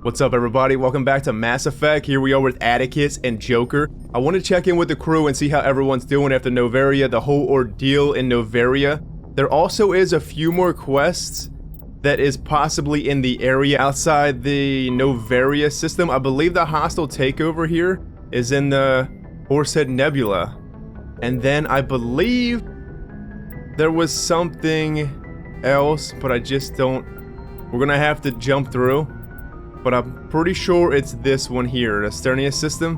What's up, everybody? Welcome back to Mass Effect. Here we are with Atticus and Joker. I want to check in with the crew and see how everyone's doing after Noveria, the whole ordeal in Noveria. There also is a few more quests that is possibly in the area outside the Noveria system. I believe the hostile takeover here is in the Horsehead Nebula. And then I believe there was something else, but I just don't... We're gonna have to jump through. But I'm pretty sure it's this one here, the Sternius system.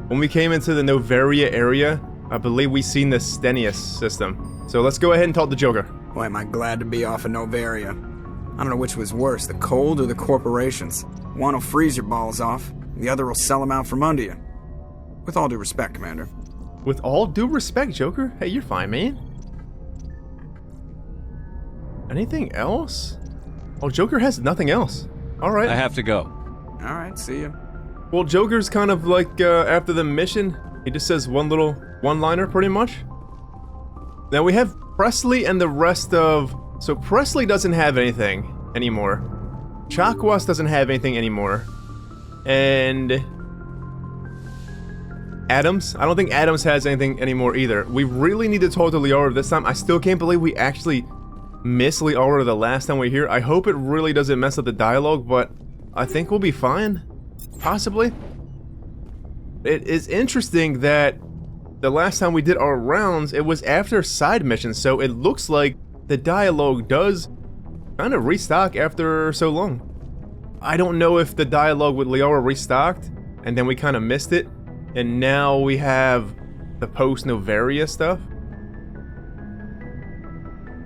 When we came into the Noveria area, I believe we seen the Sternius system. So let's go ahead and talk to Joker. Boy, am I glad to be off of Noveria. I don't know which was worse, the cold or the corporations. One will freeze your balls off, the other will sell them out from under you. With all due respect, Commander. With all due respect, Joker? Hey, you're fine, man. Anything else? Oh, Joker has nothing else. Alright. I have to go. Alright, see ya. Well, Joker's kind of like, after the mission, he just says one little one-liner, pretty much. Now we have Presley and the rest of... So Presley doesn't have anything anymore. Chakwas doesn't have anything anymore. And... Adams? I don't think Adams has anything anymore either. We really need to talk to Liara this time. I still can't believe we actually... miss Liara the last time we're here. I hope it really doesn't mess up the dialogue, but I think we'll be fine. Possibly. It is interesting that the last time we did our rounds, it was after side missions, so it looks like the dialogue does kind of restock after so long. I don't know if the dialogue with Liara restocked, and then we kind of missed it, and now we have the post-Noveria stuff.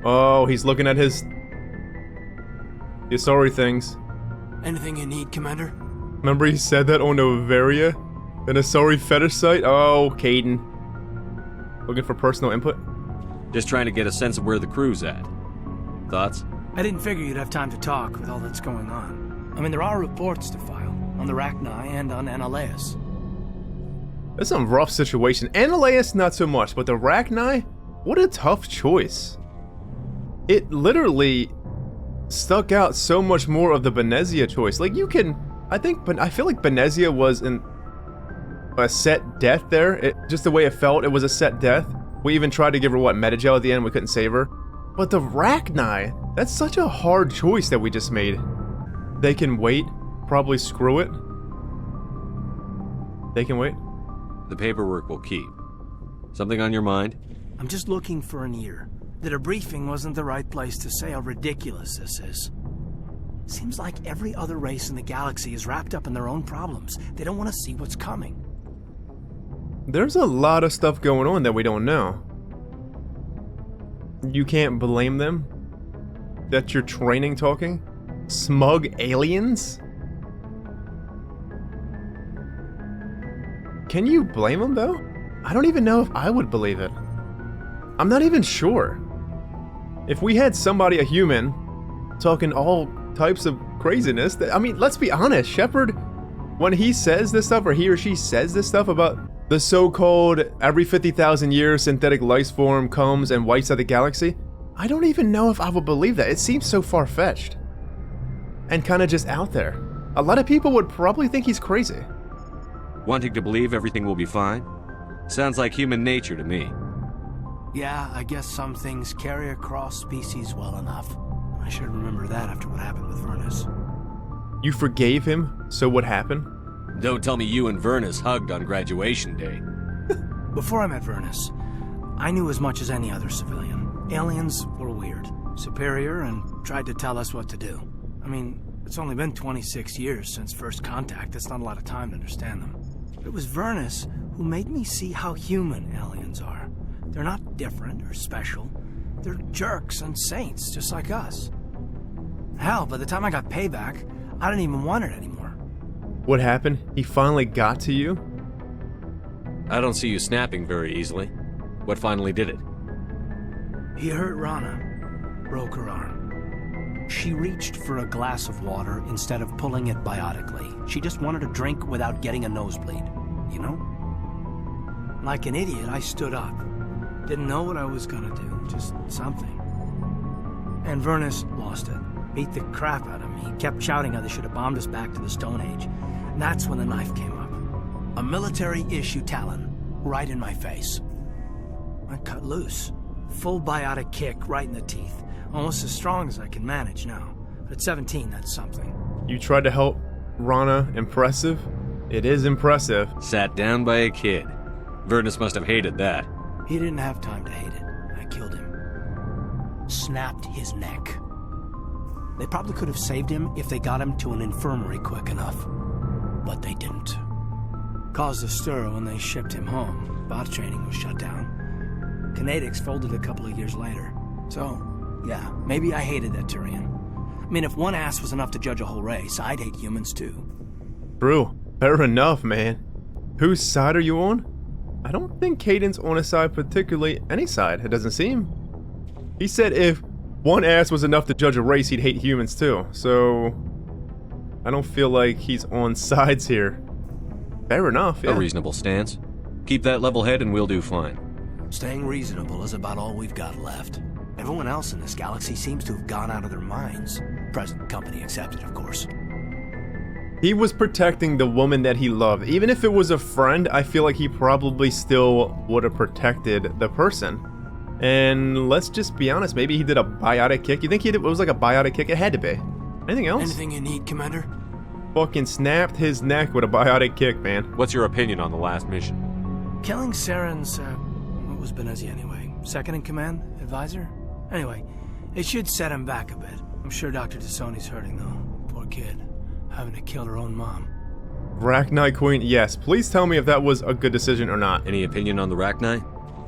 Oh, he's looking at his sorry things. Anything you need, Commander? Remember he said that on Noveria? In a sorry fetish site? Oh, Caden. Looking for personal input? Just trying to get a sense of where the crew's at. Thoughts? I didn't figure you'd have time to talk with all that's going on. I mean, there are reports to file on the Rachni and on Annihilus. That's some rough situation. Annihilus, not so much, but the Rachni? What a tough choice. It literally stuck out so much more of the Benezia choice. Like, you can... I feel like Benezia was a set death there. Just the way it felt, it was a set death. We even tried to give her, what, Metagel at the end, we couldn't save her. But the Rachni, that's such a hard choice that we just made. They can wait. Probably screw it. They can wait. The paperwork will keep. Something on your mind? I'm just looking for an ear. The debriefing wasn't the right place to say how ridiculous this is. Seems like every other race in the galaxy is wrapped up in their own problems. They don't want to see what's coming. There's a lot of stuff going on that we don't know. You can't blame them. That's your training talking. Smug aliens? Can you blame them though? I don't even know if I would believe it. I'm not even sure. If we had somebody, a human, talking all types of craziness, I mean, let's be honest, Shepard, when he says this stuff, or he or she says this stuff about the so-called every 50,000 years synthetic life form comes and wipes out the galaxy, I don't even know if I would believe that. It seems so far-fetched. And kind of just out there. A lot of people would probably think he's crazy. Wanting to believe everything will be fine? Sounds like human nature to me. Yeah, I guess some things carry across species well enough. I should remember that after what happened with Vernus. You forgave him, so what happened? Don't tell me you and Vernus hugged on graduation day. Before I met Vernus, I knew as much as any other civilian. Aliens were weird, superior, and tried to tell us what to do. I mean, it's only been 26 years since first contact. That's not a lot of time to understand them. But it was Vernus who made me see how human aliens are. They're not different or special. They're jerks and saints, just like us. Hell, by the time I got payback, I didn't even want it anymore. What happened? He finally got to you? I don't see you snapping very easily. What finally did it? He hurt Rana. Broke her arm. She reached for a glass of water instead of pulling it biotically. She just wanted a drink without getting a nosebleed, you know? Like an idiot, I stood up. Didn't know what I was gonna do, just something. And Vernus lost it. Beat the crap out of me. He kept shouting how they should have bombed us back to the Stone Age. And that's when the knife came up. A military-issue talon, right in my face. I cut loose. Full biotic kick right in the teeth. Almost as strong as I can manage now. But at 17, that's something. You tried to help Rana. Impressive? It is impressive. Sat down by a kid. Vernus must have hated that. He didn't have time to hate it. I killed him. Snapped his neck. They probably could have saved him if they got him to an infirmary quick enough. But they didn't. Caused a stir when they shipped him home. Bot training was shut down. Kinetics folded a couple of years later. So, yeah, maybe I hated that Turian. I mean, if one ass was enough to judge a whole race, I'd hate humans too. True. Fair enough, man. Whose side are you on? I don't think Caden's on a side, particularly any side. It doesn't seem. He said if one ass was enough to judge a race, he'd hate humans too. So, I don't feel like he's on sides here. Fair enough, yeah. A reasonable stance. Keep that level head and we'll do fine. Staying reasonable is about all we've got left. Everyone else in this galaxy seems to have gone out of their minds. Present company accepted, of course. He was protecting the woman that he loved. Even if it was a friend, I feel like he probably still would have protected the person. And let's just be honest, maybe he did a biotic kick. You think it was like a biotic kick? It had to be. Anything else? Anything you need, Commander? Fucking snapped his neck with a biotic kick, man. What's your opinion on the last mission? Killing Saren's, what was Benezia anyway? Second in command? Advisor? Anyway, it should set him back a bit. I'm sure Dr. Tassoni's hurting, though. Poor kid. Having to kill her own mom. Rachni Queen, yes. Please tell me if that was a good decision or not. Any opinion on the Rachni?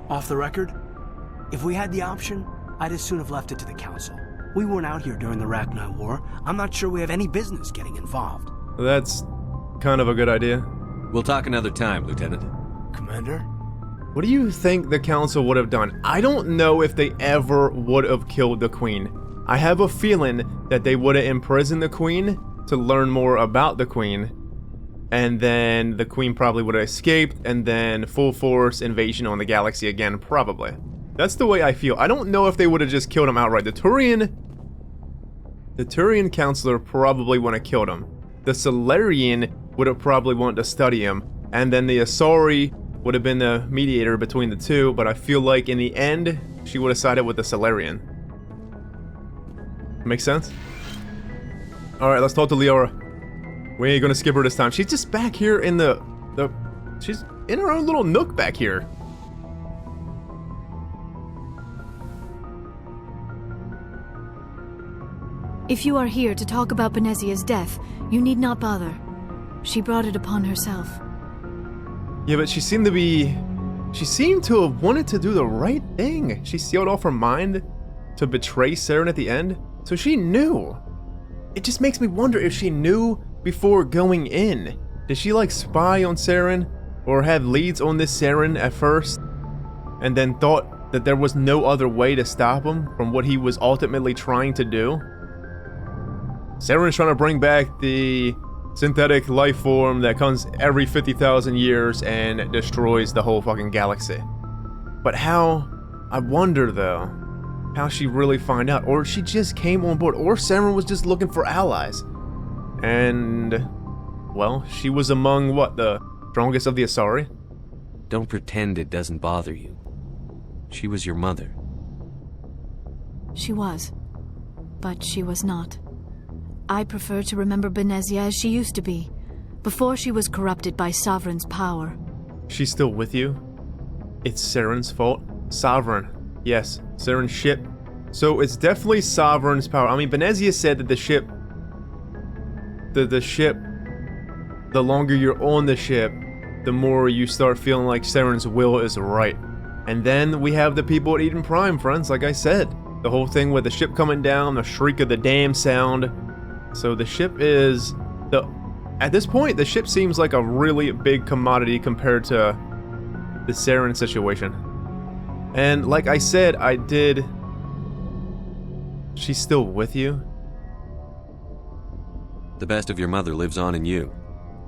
Off the record? If we had the option, I'd as soon have left it to the Council. We weren't out here during the Rachni War. I'm not sure we have any business getting involved. That's kind of a good idea. We'll talk another time, Lieutenant. Commander? What do you think the Council would have done? I don't know if they ever would have killed the Queen. I have a feeling that they would have imprisoned the Queen to learn more about the Queen, and then the Queen probably would have escaped, and then full force invasion on the galaxy again, probably. That's the way I feel. I don't know if they would have just killed him outright. The Turian Counselor probably would have killed him. The Solarian would have probably wanted to study him, and then the Asari would have been the mediator between the two, but I feel like in the end, she would have sided with the Solarian. Makes sense? Alright, let's talk to Liara. We ain't gonna skip her this time. She's just back here in she's in her own little nook back here. If you are here to talk about Benezia's death, you need not bother. She brought it upon herself. Yeah, but she seemed to have wanted to do the right thing. She sealed off her mind to betray Saren at the end, so she knew. It just makes me wonder if she knew before going in. Did she like spy on Saren or have leads on this Saren at first and then thought that there was no other way to stop him from what he was ultimately trying to do? Saren's trying to bring back the synthetic life form that comes every 50,000 years and destroys the whole fucking galaxy. But how? I wonder though, how she really find out, or she just came on board, or Saren was just looking for allies. And, well, she was among, what, the strongest of the Asari? Don't pretend it doesn't bother you. She was your mother. She was. But she was not. I prefer to remember Benezia as she used to be, before she was corrupted by Sovereign's power. She's still with you? It's Saren's fault? Sovereign. Yes, Saren's ship. So it's definitely Sovereign's power. I mean, Benezia said that the ship, the longer you're on the ship, the more you start feeling like Saren's will is right. And then we have the people at Eden Prime, friends, like I said. The whole thing with the ship coming down, the shriek of the damn sound. So the ship is, at this point, the ship seems like a really big commodity compared to the Saren situation. And like I said, she's still with you? The best of your mother lives on in you.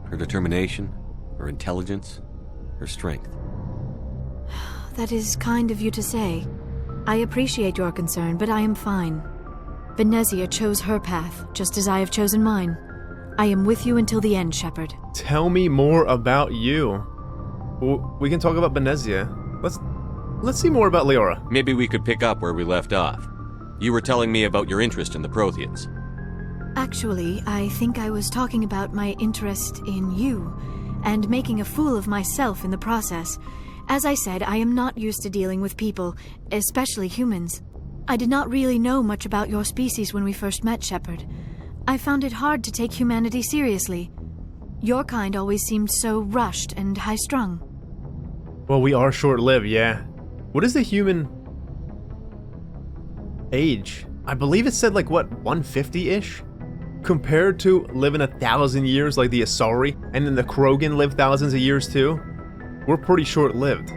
Her determination, her intelligence, her strength. That is kind of you to say. I appreciate your concern, but I am fine. Venezia chose her path, just as I have chosen mine. I am with you until the end, Shepard. Tell me more about you. We can talk about Venezia. Let's see more about Liara. Maybe we could pick up where we left off. You were telling me about your interest in the Protheans. Actually, I think I was talking about my interest in you, and making a fool of myself in the process. As I said, I am not used to dealing with people, especially humans. I did not really know much about your species when we first met, Shepard. I found it hard to take humanity seriously. Your kind always seemed so rushed and high-strung. Well, we are short-lived, yeah. What is the human age? I believe it said like, what, 150-ish? Compared to living 1,000 years like the Asari, and then the Krogan live thousands of years too. We're pretty short-lived.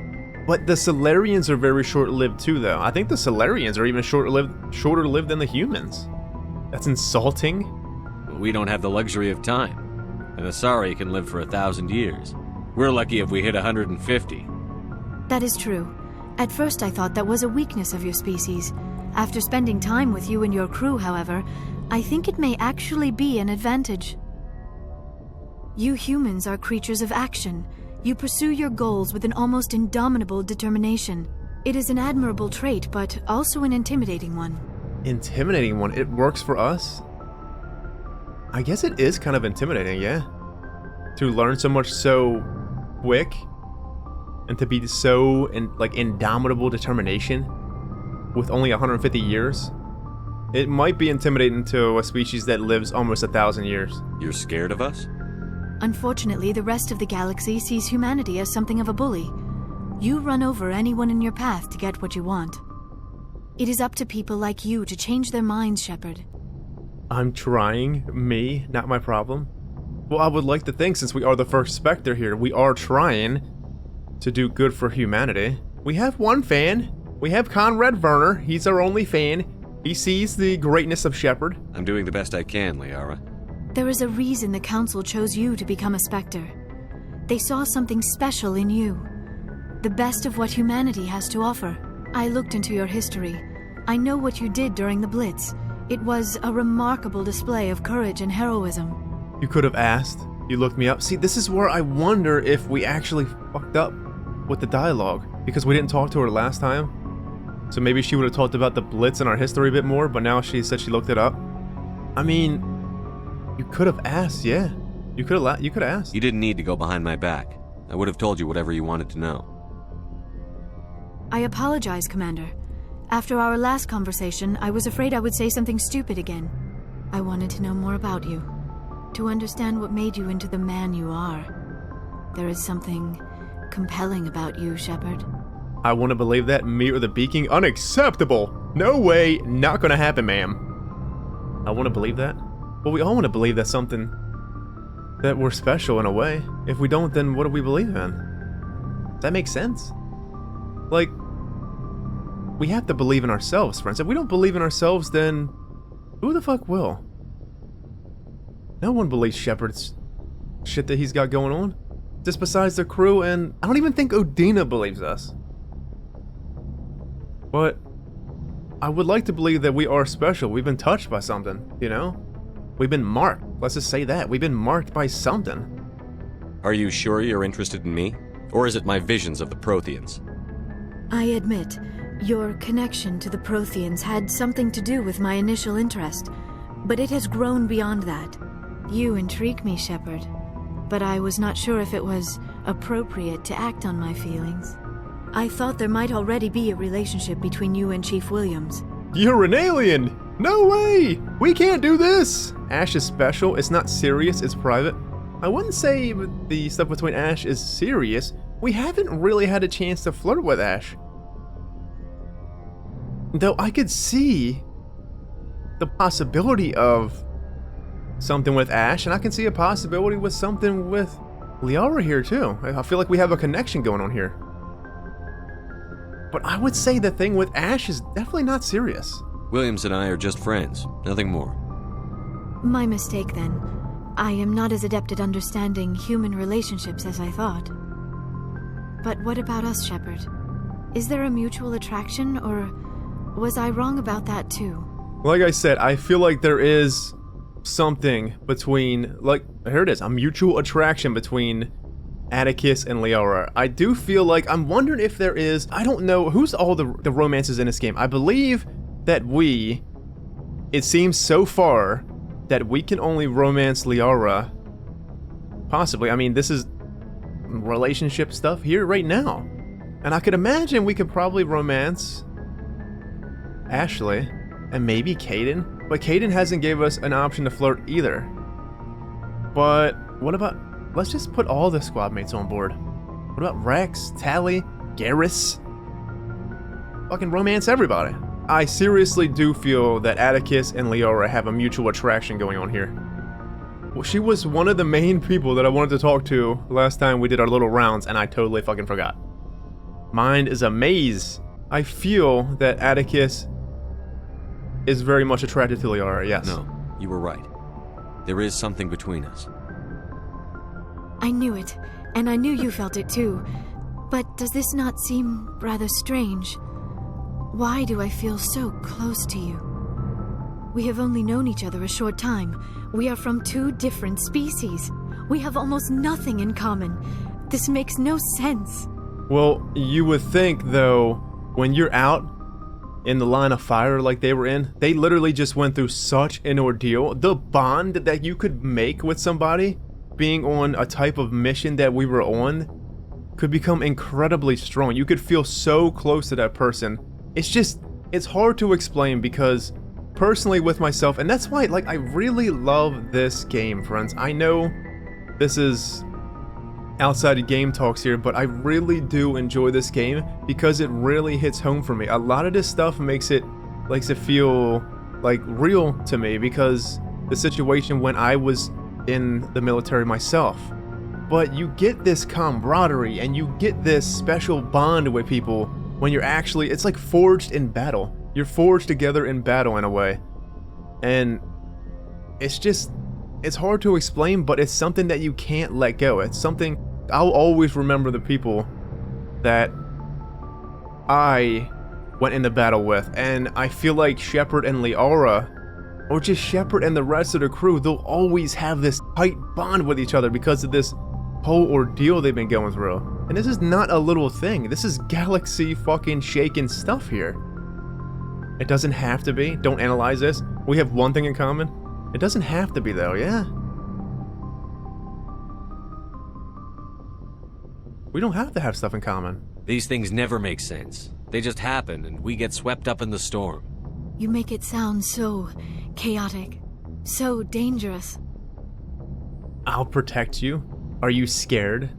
But the Solarians are very short-lived too, though. I think the Solarians are even shorter-lived than the humans. That's insulting. We don't have the luxury of time. An Asari can live for 1,000 years. We're lucky if we hit 150. That is true. At first I thought that was a weakness of your species. After spending time with you and your crew, however, I think it may actually be an advantage. You humans are creatures of action. You pursue your goals with an almost indomitable determination. It is an admirable trait, but also an intimidating one. Intimidating one? It works for us? I guess it is kind of intimidating, yeah. To learn so much so quick, and to be so indomitable determination with only 150 years. It might be intimidating to a species that lives almost 1,000 years. You're scared of us? Unfortunately, the rest of the galaxy sees humanity as something of a bully. You run over anyone in your path to get what you want. It is up to people like you to change their minds, Shepard. I'm trying. Me, not my problem. Well, I would like to think, since we are the first Spectre here, we are trying to do good for humanity. We have one fan. We have Conrad Werner. He's our only fan. He sees the greatness of Shepard. I'm doing the best I can, Liara. There is a reason the Council chose you to become a Spectre. They saw something special in you. The best of what humanity has to offer. I looked into your history. I know what you did during the Blitz. It was a remarkable display of courage and heroism. You could have asked. You looked me up. See, this is where I wonder if we actually fucked up with the dialogue, because we didn't talk to her last time. So maybe she would have talked about the Blitz and our history a bit more, but now she said she looked it up. I mean, you could have asked, yeah. You could have asked. You didn't need to go behind my back. I would have told you whatever you wanted to know. I apologize, Commander. After our last conversation, I was afraid I would say something stupid again. I wanted to know more about you, to understand what made you into the man you are. There is something compelling about you, Shepard. I want to believe that. Me or the Beaking? Unacceptable! No way! Not gonna happen, ma'am. I want to believe that. Well, we all want to believe that something... that we're special in a way. If we don't, then what do we believe in? Does that make sense? Like, we have to believe in ourselves, friends. If we don't believe in ourselves, then who the fuck will? No one believes Shepard's shit that he's got going on. Just besides the crew, and I don't even think Odina believes us. But I would like to believe that we are special. We've been touched by something, you know? We've been marked. Let's just say that. We've been marked by something. Are you sure you're interested in me? Or is it my visions of the Protheans? I admit, your connection to the Protheans had something to do with my initial interest, but it has grown beyond that. You intrigue me, Shepard, but I was not sure if it was appropriate to act on my feelings. I thought there might already be a relationship between you and Chief Williams. You're an alien! No way! We can't do this! Ash is special. It's not serious. It's private. I wouldn't say the stuff between Ash is serious. We haven't really had a chance to flirt with Ash. Though I could see the possibility of something with Ash, and I can see a possibility with something with Liara here too. I feel like we have a connection going on here. But I would say the thing with Ash is definitely not serious. Williams and I are just friends, nothing more. My mistake then. I am not as adept at understanding human relationships as I thought. But what about us, Shepard? Is there a mutual attraction, or was I wrong about that too? Like I said, I feel like there is something between, like, here it is, a mutual attraction between Atticus and Liara. I do feel like, I'm wondering if there is, I don't know, who's all the romances in this game? I believe that it seems so far that we can only romance Liara. Possibly, I mean, this is relationship stuff here right now. And I could imagine we could probably romance Ashley and maybe Caden. But Caden hasn't gave us an option to flirt either. But what about, let's just put all the squad mates on board. What about Rex, Tally, Garrus? Fucking romance everybody. I seriously do feel that Atticus and Liara have a mutual attraction going on here. Well, she was one of the main people that I wanted to talk to last time we did our little rounds, and I totally fucking forgot. Mind is a maze. I feel that Atticus is very much attracted to Liara, yes. No, you were right. There is something between us. I knew it, and I knew you felt it too. But does this not seem rather strange? Why do I feel so close to you? We have only known each other a short time. We are from two different species. We have almost nothing in common. This makes no sense. Well, you would think, though, when you're out in the line of fire like they were in, they literally just went through such an ordeal. The bond that you could make with somebody, being on a type of mission that we were on, could become incredibly strong. You could feel so close to that person. It's hard to explain because, personally with myself, and that's why, like, I really love this game, friends. I know this is outside of game talks here, but I really do enjoy this game because it really hits home for me. A lot of this stuff makes it feel like real to me because the situation when I was in the military myself. But you get this camaraderie and you get this special bond with people when you're actually, it's like forged in battle. You're forged together in battle in a way. And it's hard to explain, but it's something that you can't let go. It's something, I'll always remember the people that I went into battle with. And I feel like Shepard and Liara, or just Shepard and the rest of the crew, they'll always have this tight bond with each other because of this whole ordeal they've been going through. And this is not a little thing. This is galaxy fucking shaking stuff here. It doesn't have to be. Don't analyze this. We have one thing in common. It doesn't have to be though, yeah? We don't have to have stuff in common. These things never make sense. They just happen and we get swept up in the storm. You make it sound so chaotic, so dangerous. I'll protect you. Are you scared?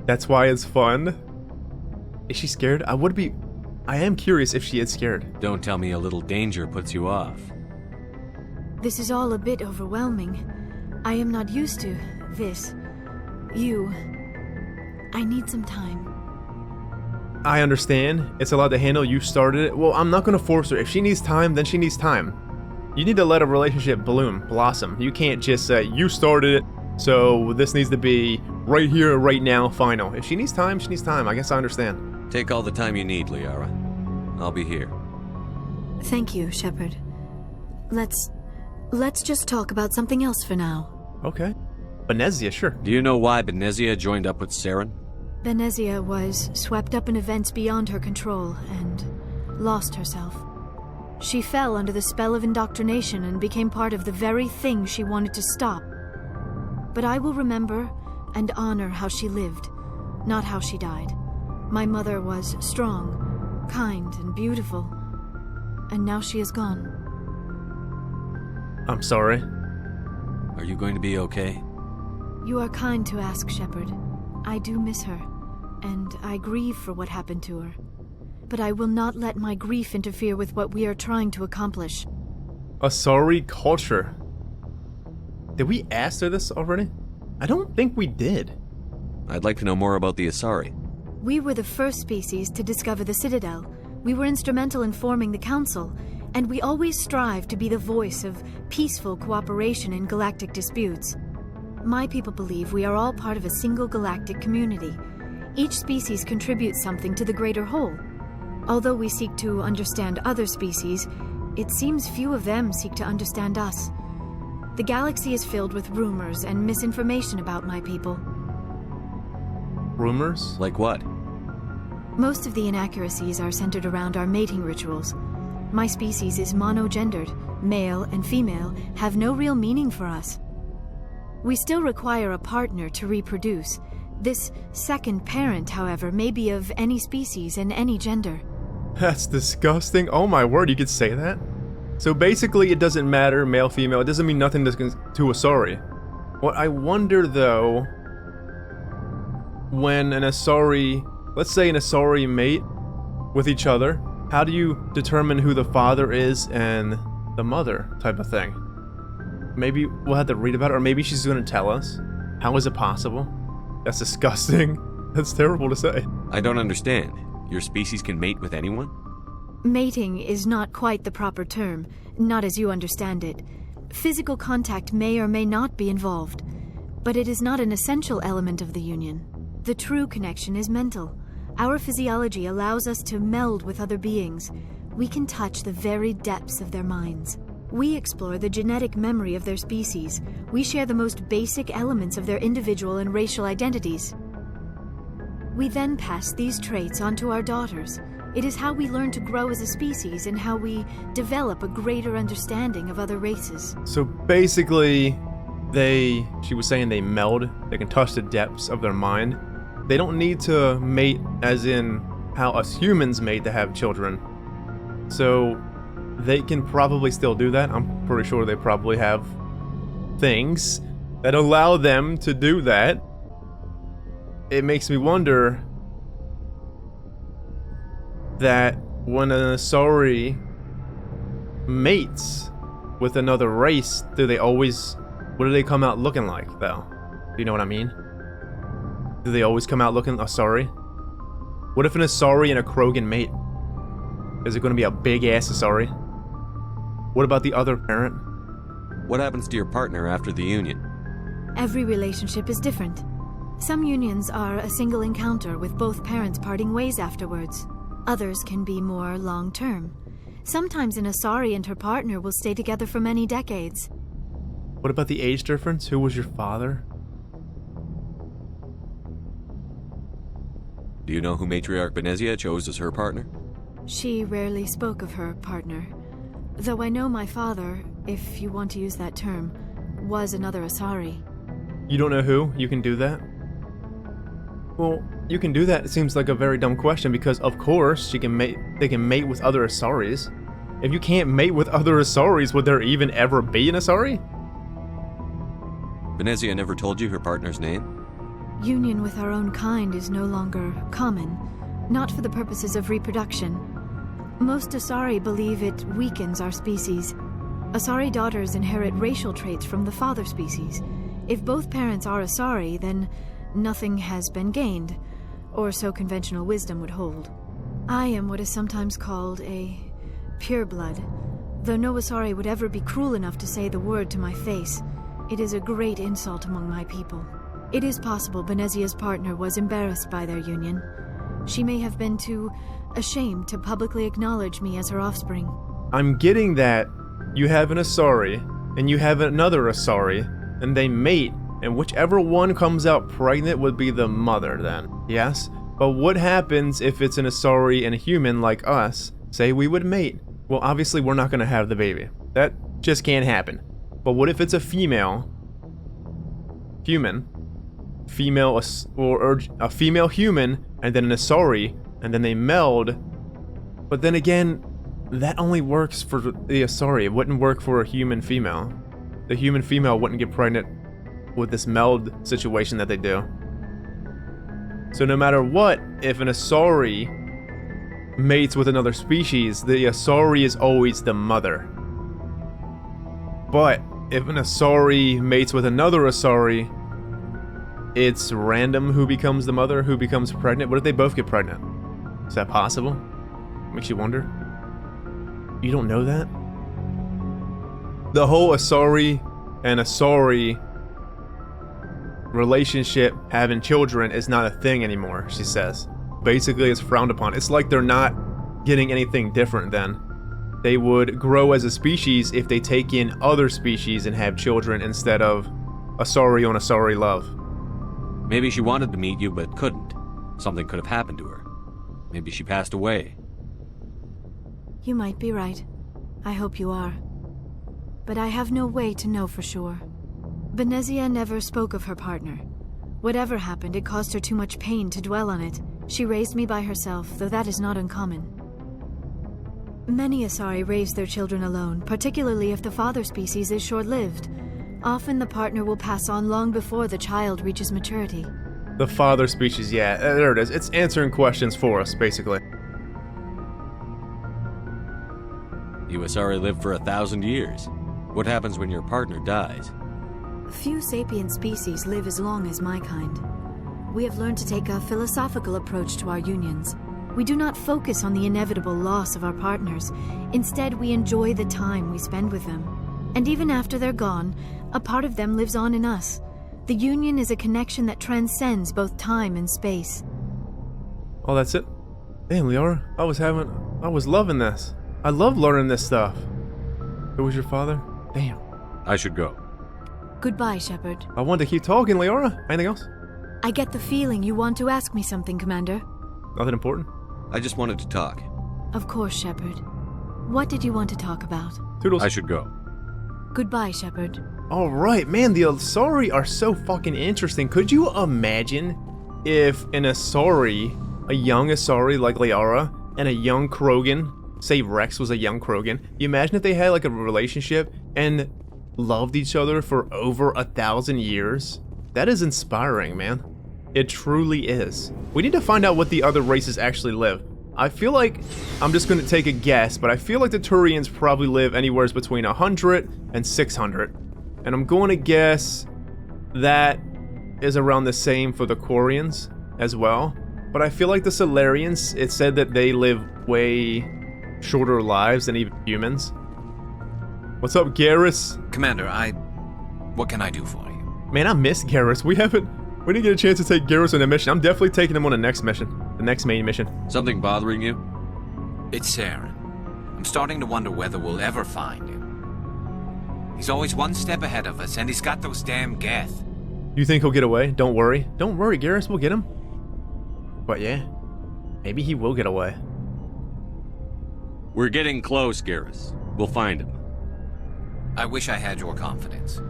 That's why it's fun. Is she scared? I am curious if she is scared. Don't tell me a little danger puts you off. This is all a bit overwhelming. I am not used to this. I need some time. I understand. It's a lot to handle. You started it. Well, I'm not going to force her. If she needs time, then she needs time. You need to let a relationship blossom. You can't just say, you started it, so this needs to be right here, right now, final. If she needs time, she needs time. I guess I understand. Take all the time you need, Liara. I'll be here. Thank you, Shepard. Let's just talk about something else for now. Okay. Benezia, sure. Do you know why Benezia joined up with Saren? Benezia was swept up in events beyond her control and lost herself. She fell under the spell of indoctrination and became part of the very thing she wanted to stop. But I will remember and honor how she lived, not how she died. My mother was strong, kind, and beautiful, and now she is gone. I'm sorry. Are you going to be okay? You are kind to ask, Shepard. I do miss her, and I grieve for what happened to her. But I will not let my grief interfere with what we are trying to accomplish. Asari culture. Did we ask her this already? I don't think we did. I'd like to know more about the Asari. We were the first species to discover the Citadel. We were instrumental in forming the Council, and we always strive to be the voice of peaceful cooperation in galactic disputes. My people believe we are all part of a single galactic community. Each species contributes something to the greater whole. Although we seek to understand other species, it seems few of them seek to understand us. The galaxy is filled with rumors and misinformation about my people. Rumors? Like what? Most of the inaccuracies are centered around our mating rituals. My species is monogendered. Male and female have no real meaning for us. We still require a partner to reproduce. This second parent, however, may be of any species and any gender. That's disgusting. Oh my word, you could say that? So basically it doesn't matter, male, female, it doesn't mean nothing to Asari. What I wonder though, when an Asari, let's say an Asari mate with each other, how do you determine who the father is and the mother type of thing? Maybe we'll have to read about it, or maybe she's going to tell us. How is it possible? That's disgusting. That's terrible to say. I don't understand. Your species can mate with anyone? Mating is not quite the proper term, not as you understand it. Physical contact may or may not be involved, but it is not an essential element of the union. The true connection is mental. Our physiology allows us to meld with other beings. We can touch the very depths of their minds. We explore the genetic memory of their species. We share the most basic elements of their individual and racial identities. We then pass these traits on to our daughters. It is how we learn to grow as a species and how we develop a greater understanding of other races. So basically, she was saying they meld, they can touch the depths of their mind. They don't need to mate as in how us humans mate to have children. So they can probably still do that. I'm pretty sure they probably have things that allow them to do that. It makes me wonder that when an Asari mates with another race, what do they come out looking like, though? Do you know what I mean? Do they always come out looking Asari? What if an Asari and a Krogan mate? Is it going to be a big-ass Asari? What about the other parent? What happens to your partner after the union? Every relationship is different. Some unions are a single encounter with both parents parting ways afterwards. Others can be more long-term. Sometimes an Asari and her partner will stay together for many decades. What about the age difference? Who was your father? Do you know who Matriarch Benezia chose as her partner? She rarely spoke of her partner. Though I know my father, if you want to use that term, was another Asari. You don't know who? You can do that? Well, you can do that. It seems like a very dumb question because, of course, they can mate with other Asaris. If you can't mate with other Asaris, would there even ever be an Asari? Benezia never told you her partner's name? Union with our own kind is no longer common, not for the purposes of reproduction. Most Asari believe it weakens our species. Asari daughters inherit racial traits from the father species. If both parents are Asari, then nothing has been gained, or so conventional wisdom would hold. I am what is sometimes called a pureblood, though no Asari would ever be cruel enough to say the word to my face. It is a great insult among my people. It is possible Benezia's partner was embarrassed by their union. She may have been too ashamed to publicly acknowledge me as her offspring. I'm getting that you have an Asari, and you have another Asari, and they mate, and whichever one comes out pregnant would be the mother then, yes? But what happens if it's an Asari and a human like us? Say we would mate. Well, obviously we're not going to have the baby. That just can't happen. But what if it's a female human, or a female human, and then an Asari, and then they meld? But then again, that only works for the Asari. It wouldn't work for a human female. The human female wouldn't get pregnant with this meld situation that they do. So no matter what, if an Asari mates with another species, the Asari is always the mother. But if an Asari mates with another Asari, it's random who becomes the mother, who becomes pregnant. What if they both get pregnant? Is that possible? Makes you wonder. You don't know that? The whole Asari and Asari relationship, having children, is not a thing anymore, she says. Basically, it's frowned upon. It's like they're not getting anything different then. they would grow as a species if they take in other species and have children instead of Asari on Asari love. Maybe she wanted to meet you but couldn't. Something could have happened to her. Maybe she passed away. You might be right. I hope you are. But I have no way to know for sure. Benezia never spoke of her partner. Whatever happened, it caused her too much pain to dwell on it. She raised me by herself, though that is not uncommon. Many Asari raise their children alone, particularly if the father species is short-lived. Often the partner will pass on long before the child reaches maturity. The father species, yeah, there it is. It's answering questions for us, basically. You Asari live for 1,000 years. What happens when your partner dies? Few sapient species live as long as my kind. We have learned to take a philosophical approach to our unions. We do not focus on the inevitable loss of our partners. Instead, we enjoy the time we spend with them. And even after they're gone, a part of them lives on in us. The union is a connection that transcends both time and space. Oh, that's it? Damn, Liara, I was loving this. I love learning this stuff. It was your father? Damn. I should go. Goodbye, Shepard. I wanted to keep talking, Liara. Anything else? I get the feeling you want to ask me something, Commander. Nothing important? I just wanted to talk. Of course, Shepard. What did you want to talk about? Toodles. I should go. Goodbye, Shepard. Alright, man, the Asari are so fucking interesting. Could you imagine if an Asari, a young Asari like Liara, and a young Krogan, say Rex was a young Krogan, you imagine if they had like a relationship and loved each other for over 1,000 years? That is inspiring, man. It truly is. We need to find out what the other races actually live. I feel like, I'm just gonna take a guess, but I feel like the Turians probably live anywhere between 100 and 600. And I'm going to guess that is around the same for the Quarians as well. But I feel like the Solarians, it said that they live way shorter lives than even humans. What's up, Garrus? Commander, what can I do for you? Man, I miss Garrus. We didn't get a chance to take Garrus on a mission. I'm definitely taking him on the next mission. The next main mission. Something bothering you? It's Saren. I'm starting to wonder whether we'll ever find him. He's always one step ahead of us, and he's got those damn Geth. You think he'll get away? Don't worry. Don't worry, Garrus, we'll get him. But yeah, maybe he will get away. We're getting close, Garrus. We'll find him. I wish I had your confidence.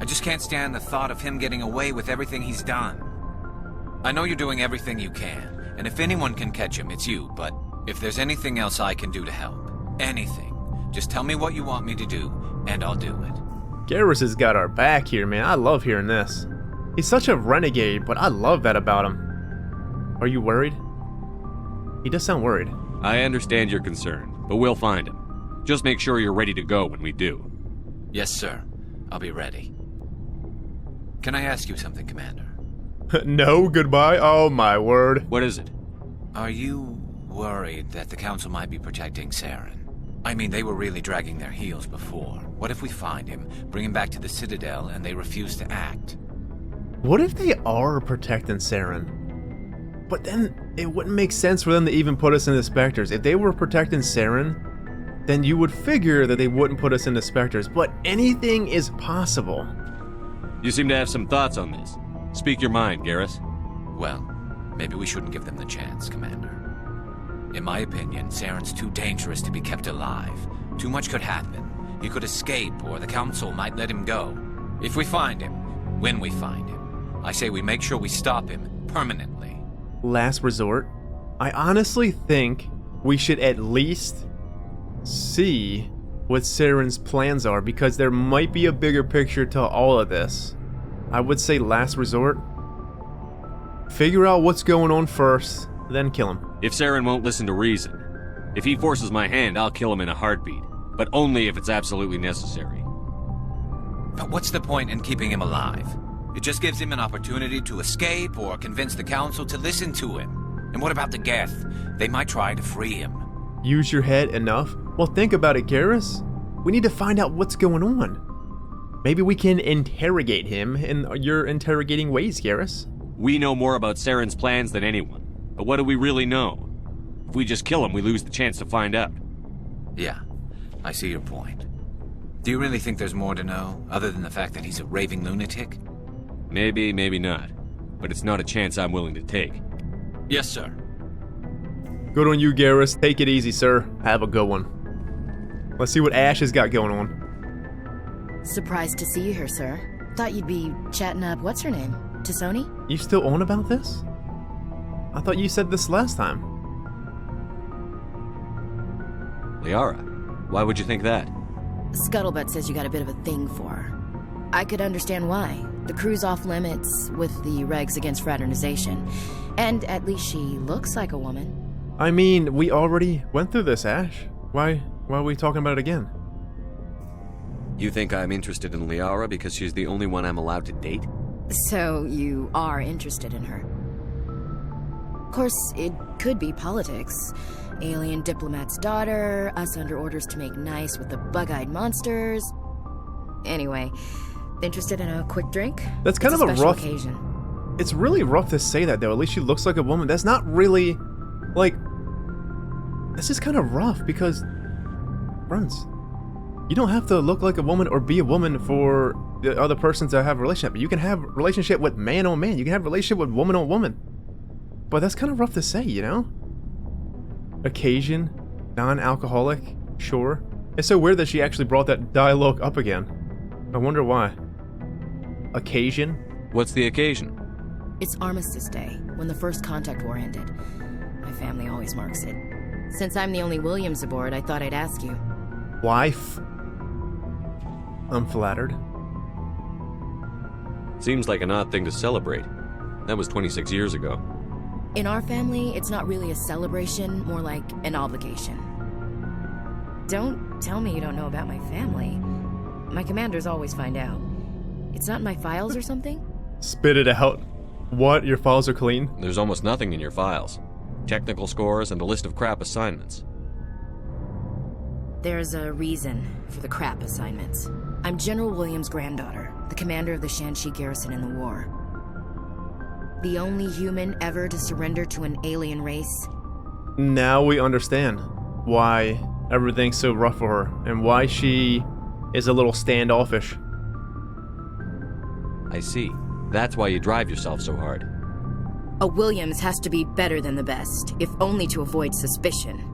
I just can't stand the thought of him getting away with everything he's done. I know you're doing everything you can, and if anyone can catch him, it's you, but if there's anything else I can do to help, anything, just tell me what you want me to do, and I'll do it. Garrus has got our back here, man. I love hearing this. He's such a renegade, but I love that about him. Are you worried? He does sound worried. I understand your concern, but we'll find him. Just make sure you're ready to go when we do. Yes, sir. I'll be ready. Can I ask you something, Commander? No, goodbye. Oh my word. What is it? Are you worried that the Council might be protecting Saren? I mean, they were really dragging their heels before. What if we find him, bring him back to the Citadel, and they refuse to act? What if they are protecting Saren? But then it wouldn't make sense for them to even put us in the Spectres. If they were protecting Saren, then you would figure that they wouldn't put us in the Spectres. But anything is possible. You seem to have some thoughts on this. Speak your mind, Garrus. Well, maybe we shouldn't give them the chance, Commander. In my opinion, Saren's too dangerous to be kept alive. Too much could happen. He could escape, or the Council might let him go. If we find him, when we find him, I say we make sure we stop him permanently. Last resort? I honestly think we should at least see what Saren's plans are, because there might be a bigger picture to all of this. I would say last resort. Figure out what's going on first, then kill him. If Saren won't listen to reason, if he forces my hand, I'll kill him in a heartbeat. But only if it's absolutely necessary. But what's the point in keeping him alive? It just gives him an opportunity to escape or convince the Council to listen to him. And what about the Geth? They might try to free him. Use your head enough? Well, think about it, Garrus. We need to find out what's going on. Maybe we can interrogate him in your interrogating ways, Garrus. We know more about Saren's plans than anyone. But what do we really know? If we just kill him, we lose the chance to find out. Yeah, I see your point. Do you really think there's more to know, other than the fact that he's a raving lunatic? Maybe, maybe not. But it's not a chance I'm willing to take. Yes, sir. Good on you, Garrus. Take it easy, sir. Have a good one. Let's see what Ash has got going on. Surprised to see you here, sir. Thought you'd be chatting up what's-her-name? Tassoni? You still on about this? I thought you said this last time. Liara, why would you think that? Scuttlebutt says you got a bit of a thing for her. I could understand why. The crew's off limits with the regs against fraternization. And at least she looks like a woman. I mean, we already went through this, Ash. Why are we talking about it again? You think I'm interested in Liara because she's the only one I'm allowed to date? So you are interested in her. Of course, it could be politics. Alien diplomat's daughter, us under orders to make nice with the bug-eyed monsters. Anyway, interested in a quick drink? That's kind It's of a special rough occasion. It's really rough to say that, though. At least she looks like a woman. That's not really, like, this is kind of rough because, friends, you don't have to look like a woman or be a woman for the other person to have a relationship. You can have a relationship with man on man. You can have a relationship with woman on woman. But that's kind of rough to say, you know? Occasion, non-alcoholic, sure. It's so weird that she actually brought that dialogue up again. I wonder why. Occasion? What's the occasion? It's Armistice Day, when the First Contact War ended. My family always marks it. Since I'm the only Williams aboard, I thought I'd ask you. Wife? I'm flattered. Seems like an odd thing to celebrate. That was 26 years ago. In our family, it's not really a celebration, more like an obligation. Don't tell me you don't know about my family. My commanders always find out. It's not in my files or something? Spit it out. What? Your files are clean? There's almost nothing in your files. Technical scores and a list of crap assignments. There's a reason for the crap assignments. I'm General Williams' granddaughter, the commander of the Shanxi garrison in the war. The only human ever to surrender to an alien race. Now we understand why everything's so rough for her and why she is a little standoffish. I see. That's why you drive yourself so hard. A Williams has to be better than the best, if only to avoid suspicion.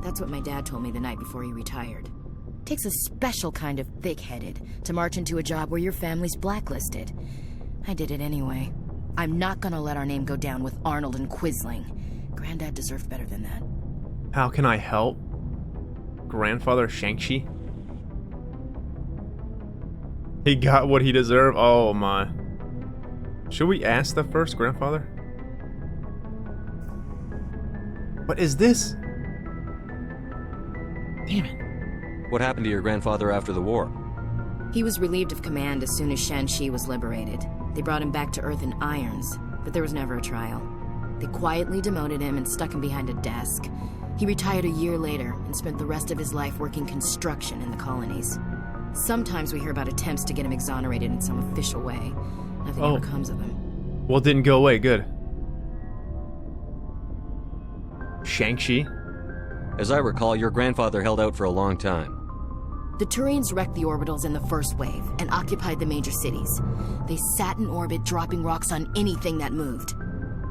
That's what my dad told me the night before he retired. Takes a special kind of thick-headed to march into a job where your family's blacklisted. I did it anyway. I'm not gonna let our name go down with Arnold and Quisling. Granddad deserved better than that. How can I help? Grandfather Shang-Chi? He got what he deserved? Oh my. Should we ask the first grandfather? What is this? Damn it. What happened to your grandfather after the war? He was relieved of command as soon as Shanxi was liberated. They brought him back to Earth in irons, but there was never a trial. They quietly demoted him and stuck him behind a desk. He retired a year later and spent the rest of his life working construction in the colonies. Sometimes we hear about attempts to get him exonerated in some official way. Nothing ever comes of him. Well, it didn't go away. Good. Shang-Chi? As I recall, your grandfather held out for a long time. The Turians wrecked the orbitals in the first wave and occupied the major cities. They sat in orbit, dropping rocks on anything that moved.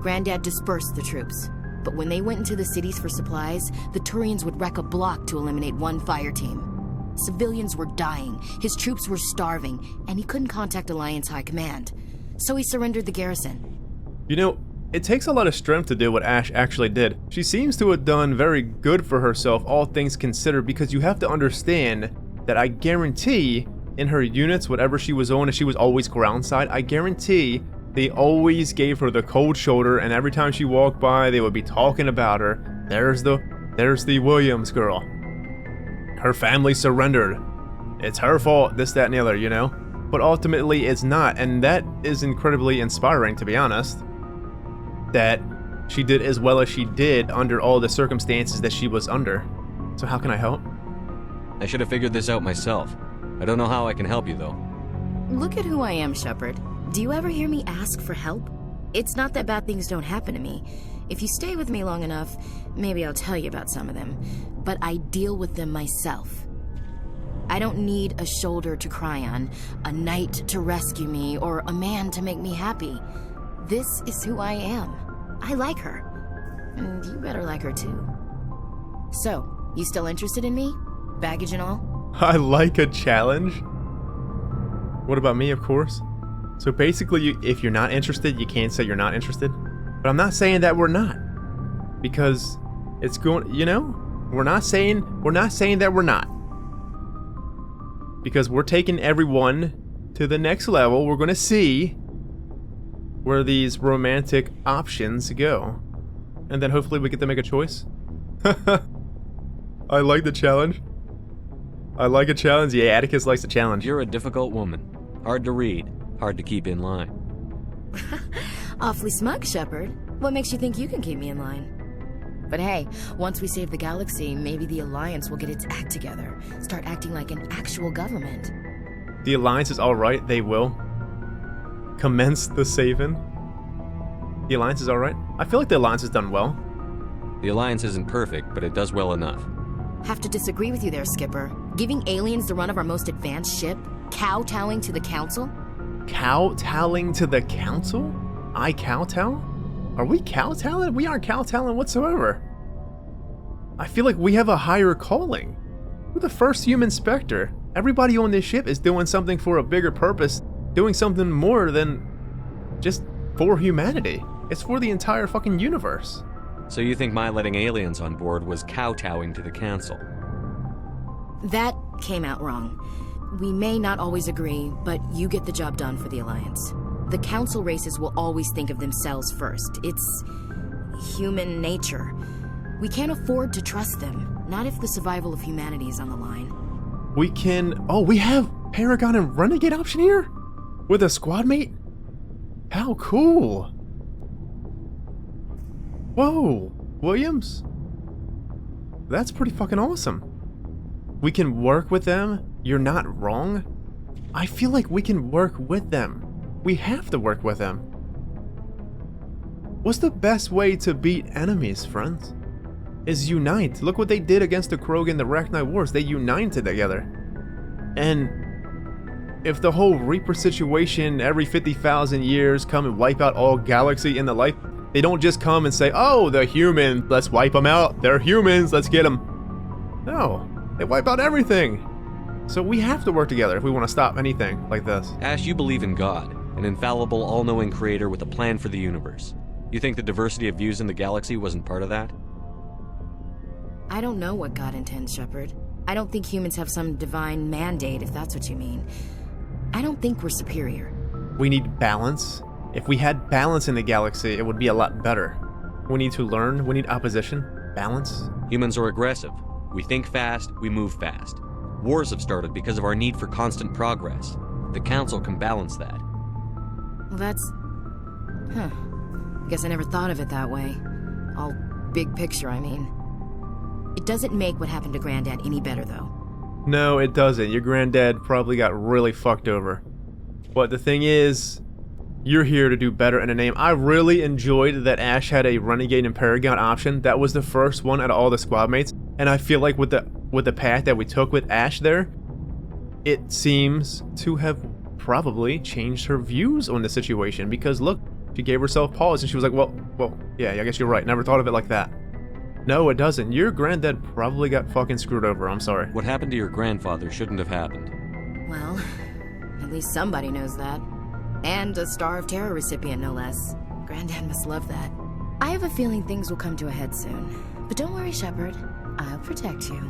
Granddad dispersed the troops, but when they went into the cities for supplies, the Turians would wreck a block to eliminate one fire team. Civilians were dying, his troops were starving, and he couldn't contact Alliance High Command. So he surrendered the garrison. You know, it takes a lot of strength to do what Ash actually did. She seems to have done very good for herself, all things considered, because you have to understand that I guarantee in her units, whatever she was on, and she was always ground side, I guarantee they always gave her the cold shoulder, and every time she walked by, they would be talking about her. There's the Williams girl. Her family surrendered. It's her fault, this, that, and the other, you know? But ultimately, it's not, and that is incredibly inspiring, to be honest. That she did as well as she did under all the circumstances that she was under. So how can I help? I should have figured this out myself. I don't know how I can help you, though. Look at who I am, Shepard. Do you ever hear me ask for help? It's not that bad things don't happen to me. If you stay with me long enough, maybe I'll tell you about some of them. But I deal with them myself. I don't need a shoulder to cry on, a knight to rescue me, or a man to make me happy. This is who I am. I like her. And you better like her too. So, you still interested in me? Baggage and all? I like a challenge. What about me, of course? So basically, if you're not interested, you can't say you're not interested. But I'm not saying that we're not. Because it's going, you know? We're not saying that we're not. Because we're taking everyone to the next level. We're going to see where these romantic options go. And then hopefully we get to make a choice. I like the challenge. I like a challenge. Yeah, Atticus likes a challenge. You're a difficult woman. Hard to read. Hard to keep in line. Awfully smug, Shepard. What makes you think you can keep me in line? But hey, once we save the galaxy, maybe the Alliance will get its act together. Start acting like an actual government. The Alliance is alright. They will. Commence the saving. The Alliance is alright. I feel like the Alliance has done well. The Alliance isn't perfect, but it does well enough. Have to disagree with you there, Skipper. Giving aliens the run of our most advanced ship? Kowtowing to the Council? Kowtowing to the Council? I kowtow? Are we kowtowing? We aren't kowtowing whatsoever. I feel like we have a higher calling. We're the first human Spectre. Everybody on this ship is doing something for a bigger purpose, doing something more than just for humanity. It's for the entire fucking universe. So you think my letting aliens on board was kowtowing to the Council? That came out wrong. We may not always agree, but you get the job done for the Alliance. The Council races will always think of themselves first. It's human nature. We can't afford to trust them, not if the survival of humanity is on the line. We can... Oh, we have Paragon and Renegade option here? With a squad mate? How cool! Whoa, Williams? That's pretty fucking awesome. We can work with them. You're not wrong. I feel like we can work with them. We have to work with them. What's the best way to beat enemies, friends? Is unite. Look what they did against the Krogan, the Rachni Wars. They united together. And if the whole Reaper situation every 50,000 years come and wipe out all galaxy in the life, they don't just come and say, oh, they're human, let's wipe them out. They're humans, let's get them. No, they wipe out everything. So we have to work together if we want to stop anything like this. Ash, you believe in God, an infallible, all-knowing creator with a plan for the universe. You think the diversity of views in the galaxy wasn't part of that? I don't know what God intends, Shepard. I don't think humans have some divine mandate, if that's what you mean. I don't think we're superior. We need balance. If we had balance in the galaxy, it would be a lot better. We need to learn. We need opposition. Balance. Humans are aggressive. We think fast, we move fast. Wars have started because of our need for constant progress. The Council can balance that. Well, that's... Huh. Guess I never thought of it that way. All big picture, I mean. It doesn't make what happened to Granddad any better, though. No, it doesn't. Your granddad probably got really fucked over. But the thing is, you're here to do better in a name. I really enjoyed that Ash had a Renegade and Paragon option. That was the first one out of all the squad mates. And I feel like with the path that we took with Ash there, it seems to have probably changed her views on the situation. Because look, she gave herself pause and she was like, well, yeah, I guess you're right. Never thought of it like that. No, it doesn't. Your granddad probably got fucking screwed over. I'm sorry. What happened to your grandfather shouldn't have happened. Well, at least somebody knows that. And a Star of Terror recipient, no less. Granddad must love that. I have a feeling things will come to a head soon. But don't worry, Shepard. I'll protect you.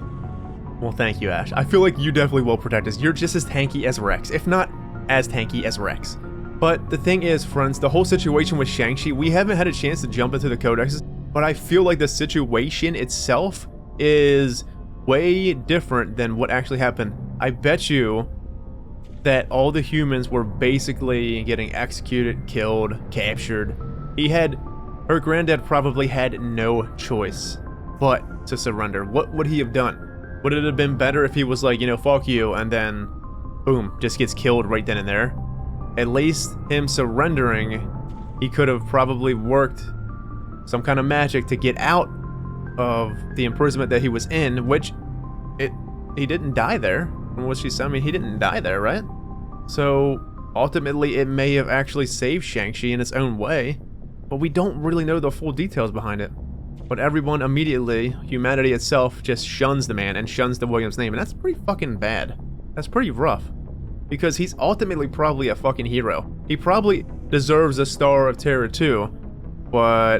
Well, thank you, Ash. I feel like you definitely will protect us. You're just as tanky as Rex, if not as tanky as Rex. But the thing is, friends, the whole situation with Shang-Chi, we haven't had a chance to jump into the codexes, but I feel like the situation itself is way different than what actually happened. I bet you that all the humans were basically getting executed, killed, captured. Her granddad probably had no choice but to surrender. What would he have done? Would it have been better if he was like, you know, fuck you, and then, boom, just gets killed right then and there? At least him surrendering, he could have probably worked some kind of magic to get out of the imprisonment that he was in, which he didn't die there. from what she said. I mean, he didn't die there, right? So, ultimately, it may have actually saved Shang-Chi in its own way, but we don't really know the full details behind it. But everyone immediately, humanity itself, just shuns the man and shuns the Williams name, and that's pretty fucking bad. That's pretty rough. Because he's ultimately probably a fucking hero. He probably deserves a Star of Terror too, but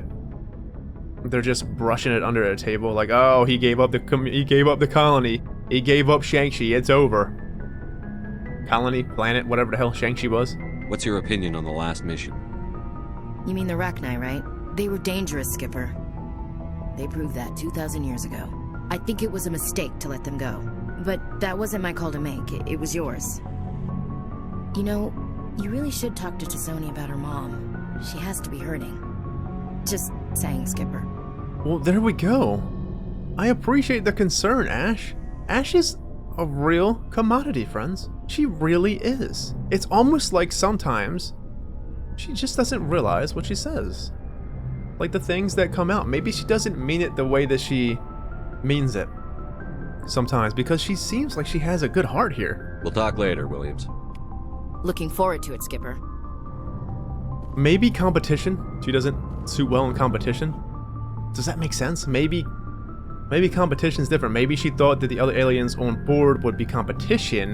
they're just brushing it under the table like, oh, he gave up the colony. He gave up Shang-Chi. It's over. Colony, planet, whatever the hell Shang-Chi was. What's your opinion on the last mission? You mean the Rachni, right? They were dangerous, Skipper. They proved that 2,000 years ago. I think it was a mistake to let them go. But that wasn't my call to make. It was yours. You know, you really should talk to T'Soni about her mom. She has to be hurting. Just saying, Skipper. Well, there we go. I appreciate the concern, Ash. Ash is a real commodity, friends. She really is. It's almost like sometimes she just doesn't realize what she says. Like the things that come out. Maybe she doesn't mean it the way that she means it. Sometimes, because she seems like she has a good heart here. We'll talk later, Williams. Looking forward to it, Skipper. Maybe competition. She doesn't suit well in competition. Does that make sense? Maybe competition's different. Maybe she thought that the other aliens on board would be competition.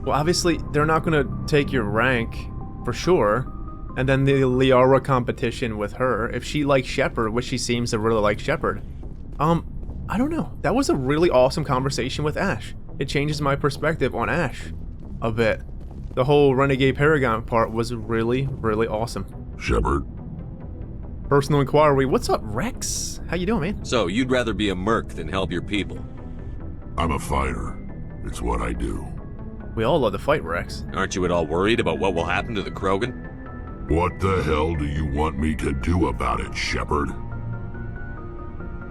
Well, obviously, they're not going to take your rank, for sure. And then the Liara competition with her, if she likes Shepard, which she seems to really like Shepard. I don't know. That was a really awesome conversation with Ash. It changes my perspective on Ash a bit. The whole Renegade Paragon part was really, really awesome. Shepard. Personal inquiry. What's up, Rex? How you doing, man? So, you'd rather be a merc than help your people? I'm a fighter. It's what I do. We all love to fight, Rex. Aren't you at all worried about what will happen to the Krogan? What the hell do you want me to do about it, Shepard?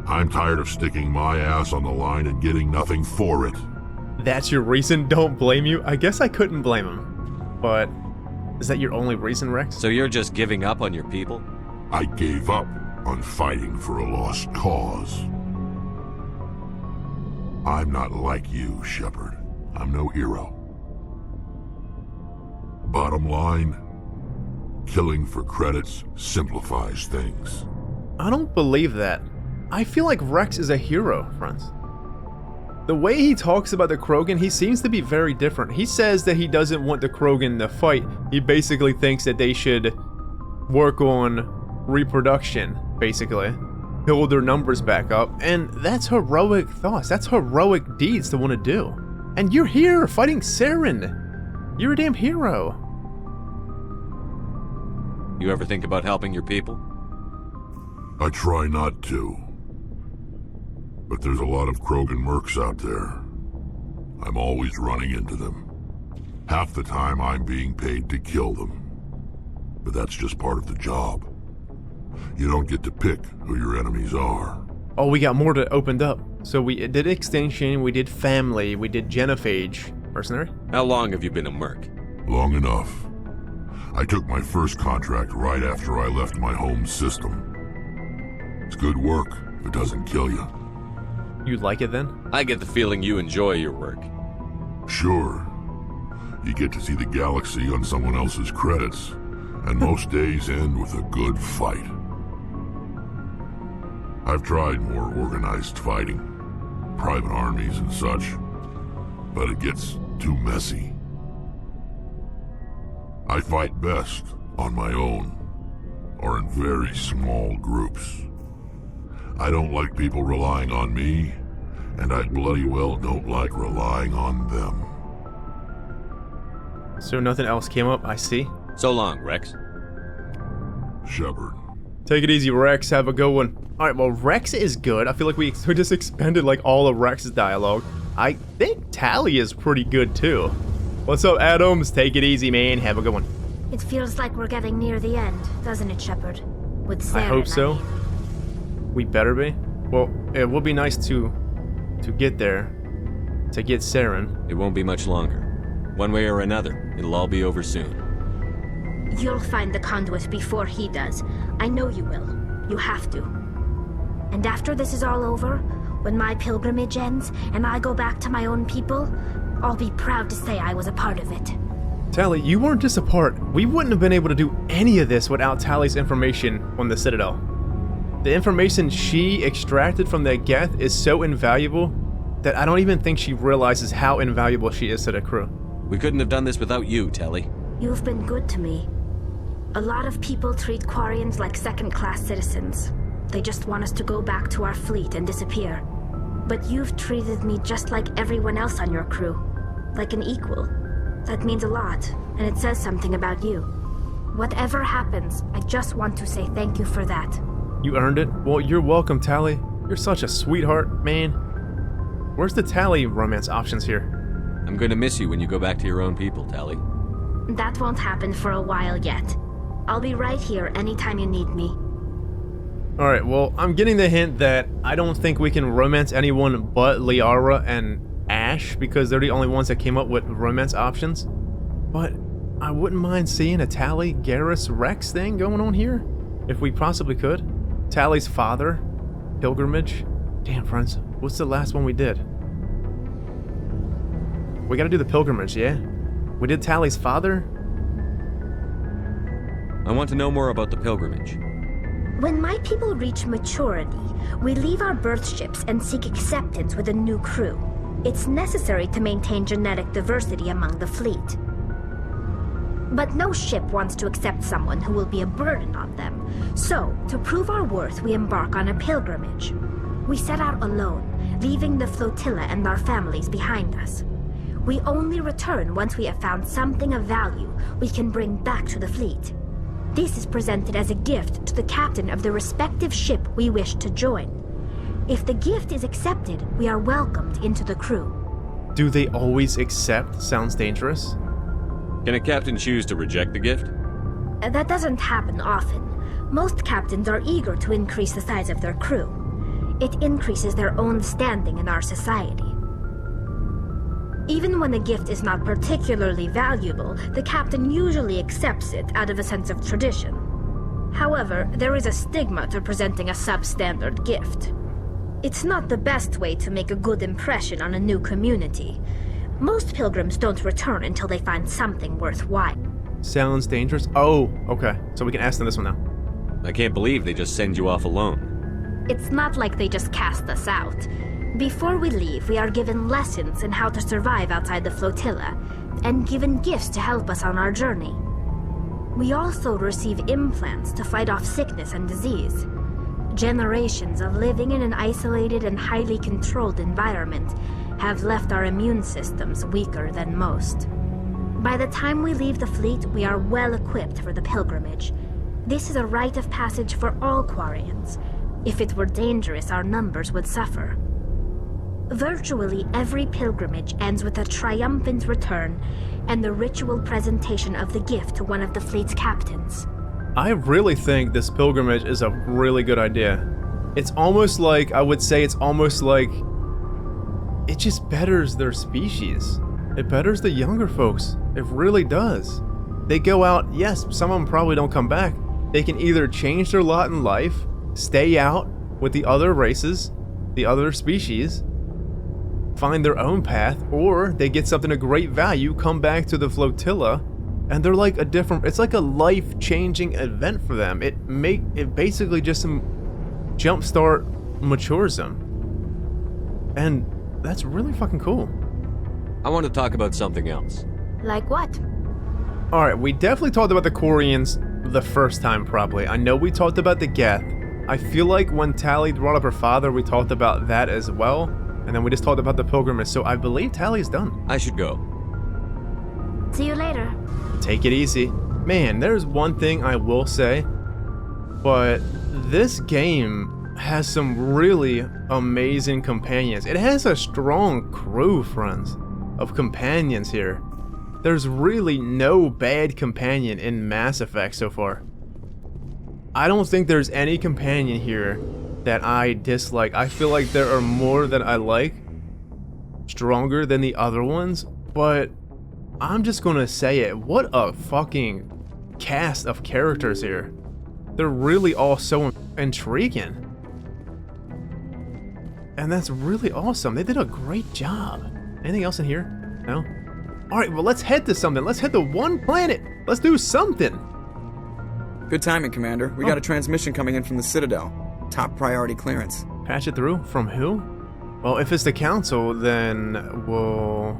I'm tired of sticking my ass on the line and getting nothing for it. That's your reason? Don't blame you? I guess I couldn't blame him. But is that your only reason, Rex? So you're just giving up on your people? I gave up on fighting for a lost cause. I'm not like you, Shepard. I'm no hero. Bottom line, killing for credits simplifies things. I don't believe that. I feel like Rex is a hero, friends. The way he talks about the Krogan, he seems to be very different. He says that he doesn't want the Krogan to fight. He basically thinks that they should work on reproduction, basically. Build their numbers back up. And that's heroic thoughts. That's heroic deeds to want to do. And you're here fighting Saren. You're a damn hero. You ever think about helping your people? I try not to. But there's a lot of Krogan mercs out there. I'm always running into them. Half the time I'm being paid to kill them. But that's just part of the job. You don't get to pick who your enemies are. Oh, we got more to opened up. So we did Extinction, we did Family, we did Genophage. Mercenary? How long have you been a merc? Long enough. I took my first contract right after I left my home system. It's good work if it doesn't kill you. You like it then? I get the feeling you enjoy your work. Sure. You get to see the galaxy on someone else's credits, and most days end with a good fight. I've tried more organized fighting, private armies and such, but it gets too messy. I fight best on my own, or in very small groups. I don't like people relying on me, and I bloody well don't like relying on them. So nothing else came up, I see. So long, Rex. Shepard. Take it easy, Rex. Have a good one. Alright, well, Rex is good. I feel like we just expended like all of Rex's dialogue. I think Tally is pretty good too. What's up, Adams? Take it easy, man. Have a good one. It feels like we're getting near the end, doesn't it, Shepard? With Saren, I hope so. I mean. We better be. Well, it will be nice to get there. To get Saren. It won't be much longer. One way or another, it'll all be over soon. You'll find the conduit before he does. I know you will. You have to. And after this is all over, when my pilgrimage ends and I go back to my own people, I'll be proud to say I was a part of it. Tali, you weren't just a part. We wouldn't have been able to do any of this without Tali's information on the Citadel. The information she extracted from that Geth is so invaluable that I don't even think she realizes how invaluable she is to the crew. We couldn't have done this without you, Tali. You've been good to me. A lot of people treat Quarians like second-class citizens. They just want us to go back to our fleet and disappear. But you've treated me just like everyone else on your crew. Like an equal. That means a lot, and it says something about you. Whatever happens, I just want to say thank you for that. You earned it. Well, you're welcome, Tali. You're such a sweetheart, man. Where's the Tali romance options here? I'm going to miss you when you go back to your own people, Tali. That won't happen for a while yet. I'll be right here anytime you need me. Alright, well, I'm getting the hint that I don't think we can romance anyone but Liara and Ash because they're the only ones that came up with romance options. But I wouldn't mind seeing a Tali, Garrus, Rex thing going on here, if we possibly could. Tali's father, pilgrimage. Damn, friends, what's the last one we did? We gotta do the pilgrimage, yeah? We did Tali's father? I want to know more about the pilgrimage. When my people reach maturity, we leave our birth ships and seek acceptance with a new crew. It's necessary to maintain genetic diversity among the fleet. But no ship wants to accept someone who will be a burden on them. So, to prove our worth, we embark on a pilgrimage. We set out alone, leaving the flotilla and our families behind us. We only return once we have found something of value we can bring back to the fleet. This is presented as a gift to the captain of the respective ship we wish to join. If the gift is accepted, we are welcomed into the crew. Do they always accept? Sounds dangerous. Can a captain choose to reject the gift? That doesn't happen often. Most captains are eager to increase the size of their crew. It increases their own standing in our society. Even when the gift is not particularly valuable, the captain usually accepts it out of a sense of tradition. However, there is a stigma to presenting a substandard gift. It's not the best way to make a good impression on a new community. Most pilgrims don't return until they find something worthwhile. Sounds dangerous. Oh, okay. So we can ask them this one now. I can't believe they just send you off alone. It's not like they just cast us out. Before we leave, we are given lessons in how to survive outside the flotilla, and given gifts to help us on our journey. We also receive implants to fight off sickness and disease. Generations of living in an isolated and highly controlled environment have left our immune systems weaker than most. By the time we leave the fleet, we are well equipped for the pilgrimage. This is a rite of passage for all Quarians. If it were dangerous, our numbers would suffer. Virtually every pilgrimage ends with a triumphant return and the ritual presentation of the gift to one of the fleet's captains. I really think this pilgrimage is a really good idea. It's almost like, I would say it's almost like it just betters their species. It betters the younger folks. It really does. They go out, yes, some of them probably don't come back. They can either change their lot in life, stay out with the other races, the other species, find their own path, or they get something of great value, come back to the flotilla, and they're like a different, it's like a life-changing event for them. It basically just jumpstart matures them. And that's really fucking cool. I want to talk about something else. Like what? Alright, we definitely talked about the Quarians the first time, probably. I know we talked about the Geth. I feel like when Tali brought up her father, we talked about that as well. And then we just talked about the pilgrimage, so I believe Tali's done. I should go. See you later. Take it easy. Man, there's one thing I will say, but this game has some really amazing companions. It has a strong crew, friends, of companions here. There's really no bad companion in Mass Effect so far. I don't think there's any companion here that I dislike. I feel like there are more that I like, stronger than the other ones, but I'm just gonna say it. What a fucking cast of characters here. They're really all so intriguing. And that's really awesome. They did a great job. Anything else in here? No? Alright, well let's head to something. Let's head to one planet. Let's do something. Good timing, Commander. We got a transmission coming in from the Citadel. Top priority clearance. Patch it through? From who? Well, if it's the Council, then we'll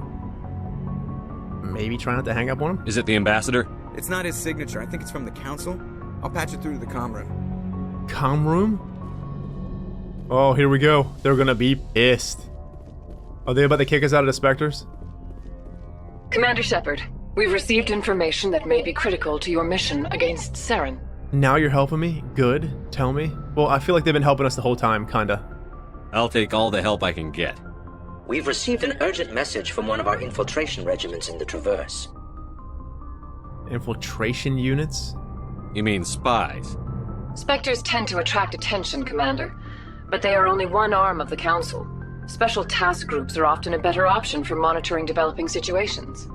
maybe try not to hang up on him. Is it the ambassador? It's not his signature. I think it's from the Council. I'll patch it through to the comm room. Comm room? Oh, here we go. They're gonna be pissed. Are they about to kick us out of the Spectres? Commander Shepard, we've received information that may be critical to your mission against Saren. Now you're helping me? Good. Tell me. Well, I feel like they've been helping us the whole time, kinda. I'll take all the help I can get. We've received an urgent message from one of our infiltration regiments in the Traverse. Infiltration units? You mean spies? Spectres tend to attract attention, Commander, but they are only one arm of the Council. Special task groups are often a better option for monitoring developing situations.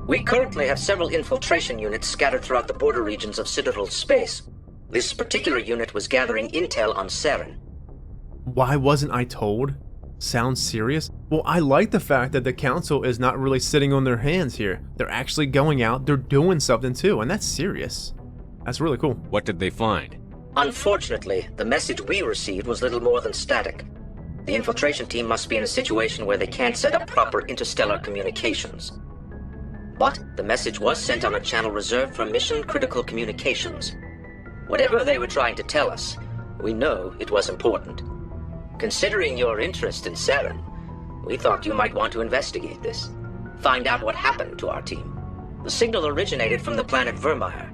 We currently have several infiltration units scattered throughout the border regions of Citadel space. This particular unit was gathering intel on Saren. Why wasn't I told? Sounds serious? Well, I like the fact that the Council is not really sitting on their hands here. They're actually going out, they're doing something too, and that's serious. That's really cool. What did they find? Unfortunately, the message we received was little more than static. The infiltration team must be in a situation where they can't set up proper interstellar communications. But the message was sent on a channel reserved for mission-critical communications. Whatever they were trying to tell us, we know it was important. Considering your interest in Saren, we thought you might want to investigate this. Find out what happened to our team. The signal originated from the planet Vermeer.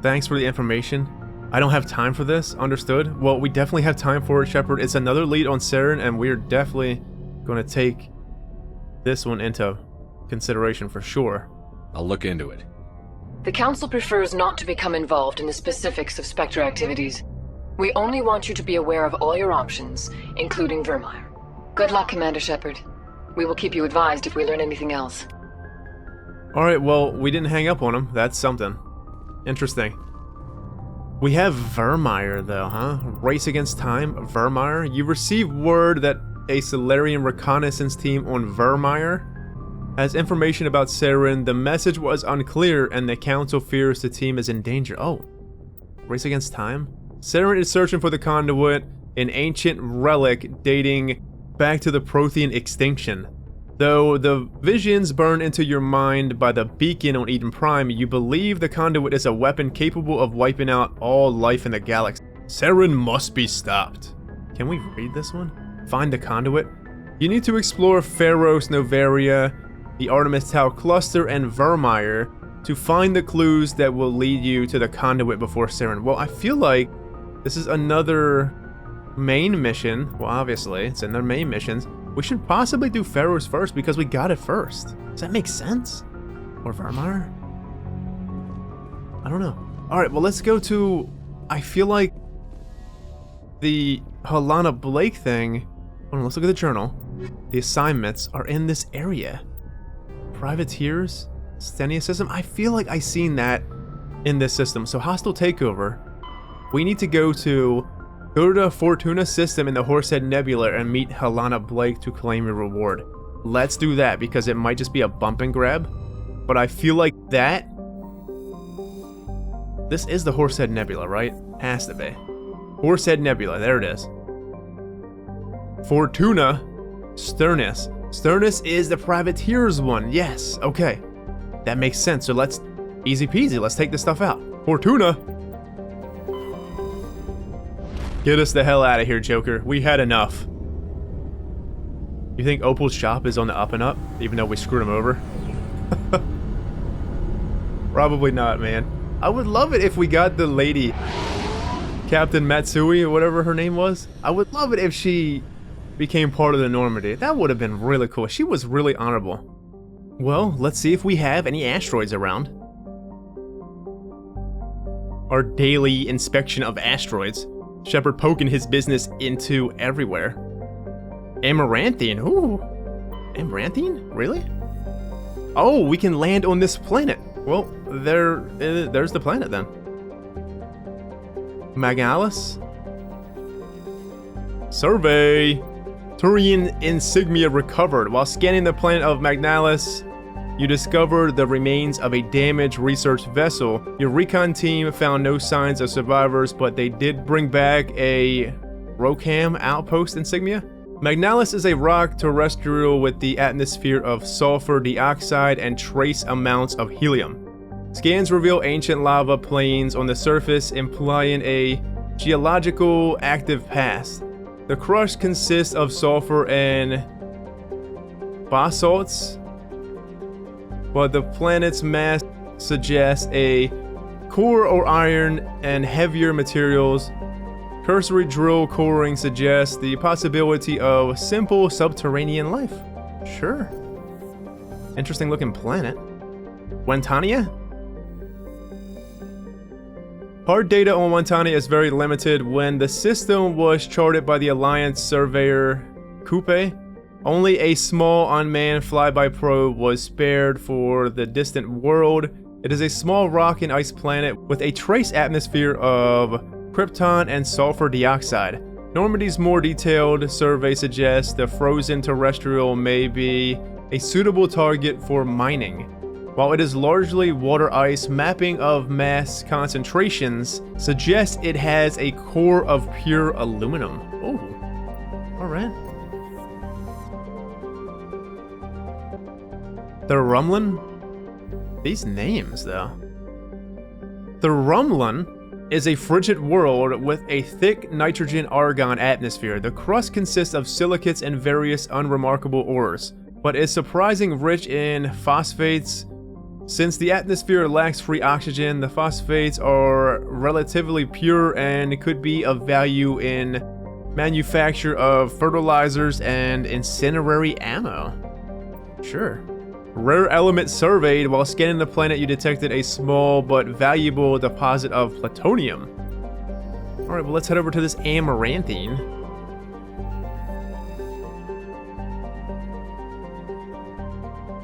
Thanks for the information. I don't have time for this, understood? Well, we definitely have time for it, Shepard. It's another lead on Saren, and we're definitely going to take this one into consideration for sure. I'll look into it. The Council prefers not to become involved in the specifics of Spectre activities. We only want you to be aware of all your options, including Vermeer. Good luck, Commander Shepard. We will keep you advised if we learn anything else. Alright, well, we didn't hang up on him. That's something. Interesting. We have Vermeer, though, huh? Race against time, Vermeer. You received word that a Solarian reconnaissance team on Vermeer has information about Saren. The message was unclear, and the Council fears the team is in danger. Oh, race against time? Saren is searching for the conduit, an ancient relic dating back to the Prothean extinction. Though the visions burn into your mind by the beacon on Eden Prime, you believe the conduit is a weapon capable of wiping out all life in the galaxy. Saren must be stopped. Can we read this one? Find the conduit? You need to explore Pharos, Noveria, the Artemis Tau Cluster, and Vermeer to find the clues that will lead you to the conduit before Saren. Well, I feel like this is another main mission. Well, obviously, it's in their main missions. We should possibly do Pharos first because we got it first. Does that make sense? Or Vermeer? I don't know. Alright, well, let's go to... I feel like the Helena Blake thing... Hold on, let's look at the journal. The assignments are in this area. Privateers? Stenia system? I feel like I've seen that in this system. So, hostile takeover. We need to go to the Fortuna system in the Horsehead Nebula and meet Helena Blake to claim a reward. Let's do that because it might just be a bump and grab. But I feel like that... This is the Horsehead Nebula, right? Has to be. Horsehead Nebula, there it is. Fortuna, Sternus. Sternus is the Privateers one, yes, okay. That makes sense, so let's... Easy peasy, let's take this stuff out. Fortuna! Get us the hell out of here, Joker. We had enough. You think Opal's shop is on the up and up, even though we screwed him over? Probably not, man. I would love it if we got the lady, Captain Matsui, or whatever her name was. I would love it if she became part of the Normandy. That would have been really cool. She was really honorable. Well, let's see if we have any asteroids around. Our daily inspection of asteroids. Shepard poking his business into everywhere. Amaranthian, ooh. Amaranthian? Really? Oh, we can land on this planet. Well, there's the planet then. Magalis? Survey! Turian insignia recovered. While scanning the planet of Magnalis, you discovered the remains of a damaged research vessel. Your recon team found no signs of survivors, but they did bring back a Rokam outpost insignia. Magnalis is a rock terrestrial with the atmosphere of sulfur dioxide and trace amounts of helium. Scans reveal ancient lava plains on the surface, implying a geological active past. The crust consists of sulfur and basalts, but the planet's mass suggests a core or iron and heavier materials. Cursory drill coring suggests the possibility of simple subterranean life. Sure. Interesting looking planet. Wantania? Hard data on Wantania is very limited. When the system was charted by the Alliance surveyor Coupe, only a small unmanned flyby probe was spared for the distant world. It is a small rock and ice planet with a trace atmosphere of krypton and sulfur dioxide. Normandy's more detailed survey suggests the frozen terrestrial may be a suitable target for mining. While it is largely water ice, mapping of mass concentrations suggests it has a core of pure aluminum. Oh, alright. The Rumlin? These names, though. The Rumlin is a frigid world with a thick nitrogen-argon atmosphere. The crust consists of silicates and various unremarkable ores, but is surprisingly rich in phosphates. Since the atmosphere lacks free oxygen, the phosphates are relatively pure and could be of value in manufacture of fertilizers and incendiary ammo. Sure. Rare element surveyed. While scanning the planet, you detected a small but valuable deposit of plutonium. Alright, well let's head over to this Amaranthine.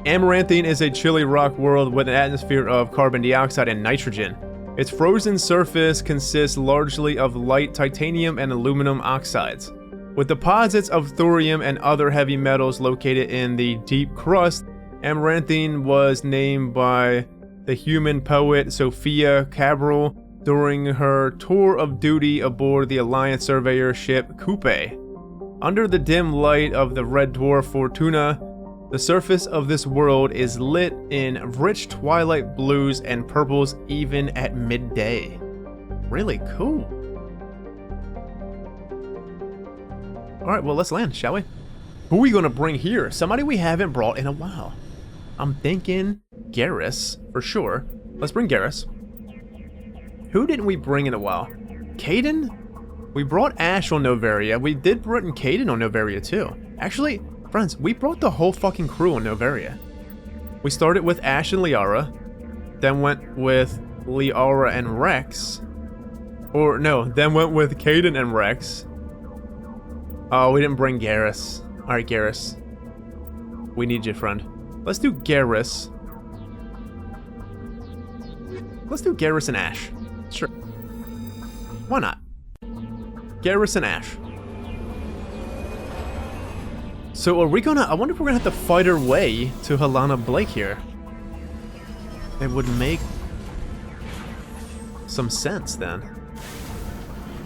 Amaranthine is a chilly rock world with an atmosphere of carbon dioxide and nitrogen. Its frozen surface consists largely of light titanium and aluminum oxides. With deposits of thorium and other heavy metals located in the deep crust, Amaranthine was named by the human poet Sophia Cabral during her tour of duty aboard the Alliance surveyor ship Coupe. Under the dim light of the red dwarf Fortuna, the surface of this world is lit in rich twilight blues and purples even at midday. Really cool. Alright, well let's land, shall we? Who are we gonna bring here? Somebody we haven't brought in a while. I'm thinking Garrus, for sure. Let's bring Garrus. Who didn't we bring in a while? Caden? We brought Ash on Noveria. We did bring Caden on Noveria too. Actually, friends, we brought the whole fucking crew on Noveria. We started with Ash and Liara, then went with Liara and Rex. Or no, then went with Caden and Rex. Oh, we didn't bring Garrus. Alright, Garrus. We need you, friend. Let's do Garrus. Let's do Garrus and Ash. Sure. Why not? Garrus and Ash. So are we gonna... I wonder if we're gonna have to fight our way to Helena Blake here. It would make some sense then.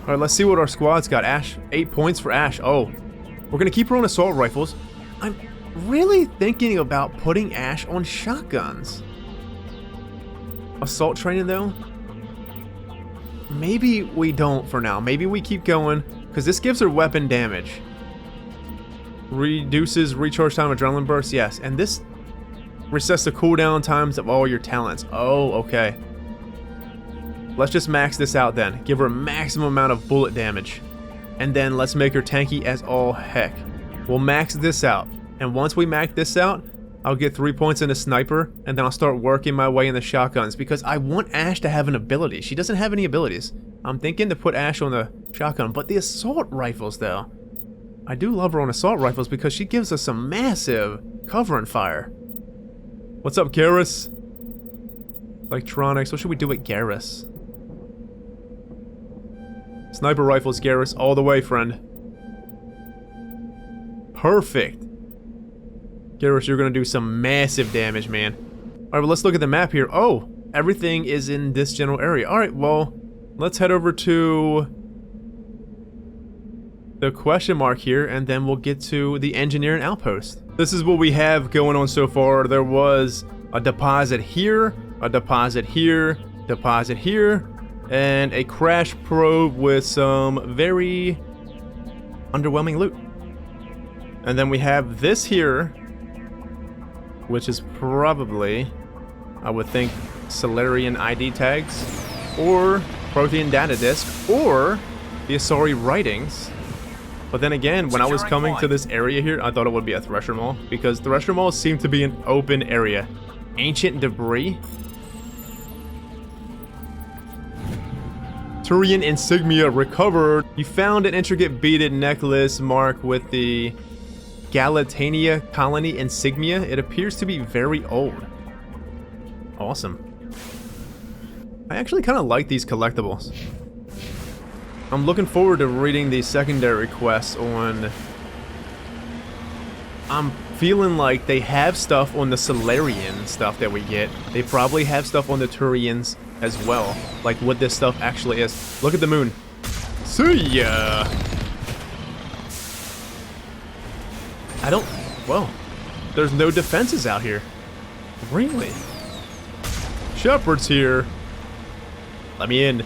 Alright, let's see what our squad's got. Ash, 8 points for Ash. Oh, we're gonna keep her on assault rifles. I'm really thinking about putting Ash on shotguns. Assault training though? Maybe we don't for now. Maybe we keep going, because this gives her weapon damage. Reduces recharge time adrenaline burst, yes. And this resets the cooldown times of all your talents. Oh, okay. Let's just max this out then. Give her a maximum amount of bullet damage. And then let's make her tanky as all heck. We'll max this out. And once we max this out, I'll get 3 points in a sniper, and then I'll start working my way in the shotguns, because I want Ash to have an ability. She doesn't have any abilities. I'm thinking to put Ash on the shotgun, but the assault rifles though. I do love her on assault rifles because she gives us some massive cover and fire. What's up, Garrus? Electronics, what should we do with Garrus? Sniper rifles, Garrus, all the way, friend. Perfect. Garrus, you're gonna do some massive damage, man. Alright, well, let's look at the map here. Oh, everything is in this general area. Alright, well, let's head over to the question mark here, and then we'll get to the engineering outpost. This is what we have going on so far. There was a deposit here, a deposit here, deposit here, and a crash probe with some very underwhelming loot. And then we have this here, which is probably, I would think, Solarian ID tags, or Prothean data disk, or the Asari writings. But then again, when I was coming to this area here, I thought it would be a Thresher Maw, because Thresher Maws seem to be an open area. Ancient debris. Turian insignia recovered. You found an intricate beaded necklace marked with the Galatania colony insignia. It appears to be very old. Awesome. I actually kind of like these collectibles. I'm looking forward to reading the secondary quests on... I'm feeling like they have stuff on the Solarian stuff that we get. They probably have stuff on the Turians as well. Like what this stuff actually is. Look at the moon. See ya! I don't... Well, there's no defenses out here. Really? Shepard's here. Let me in.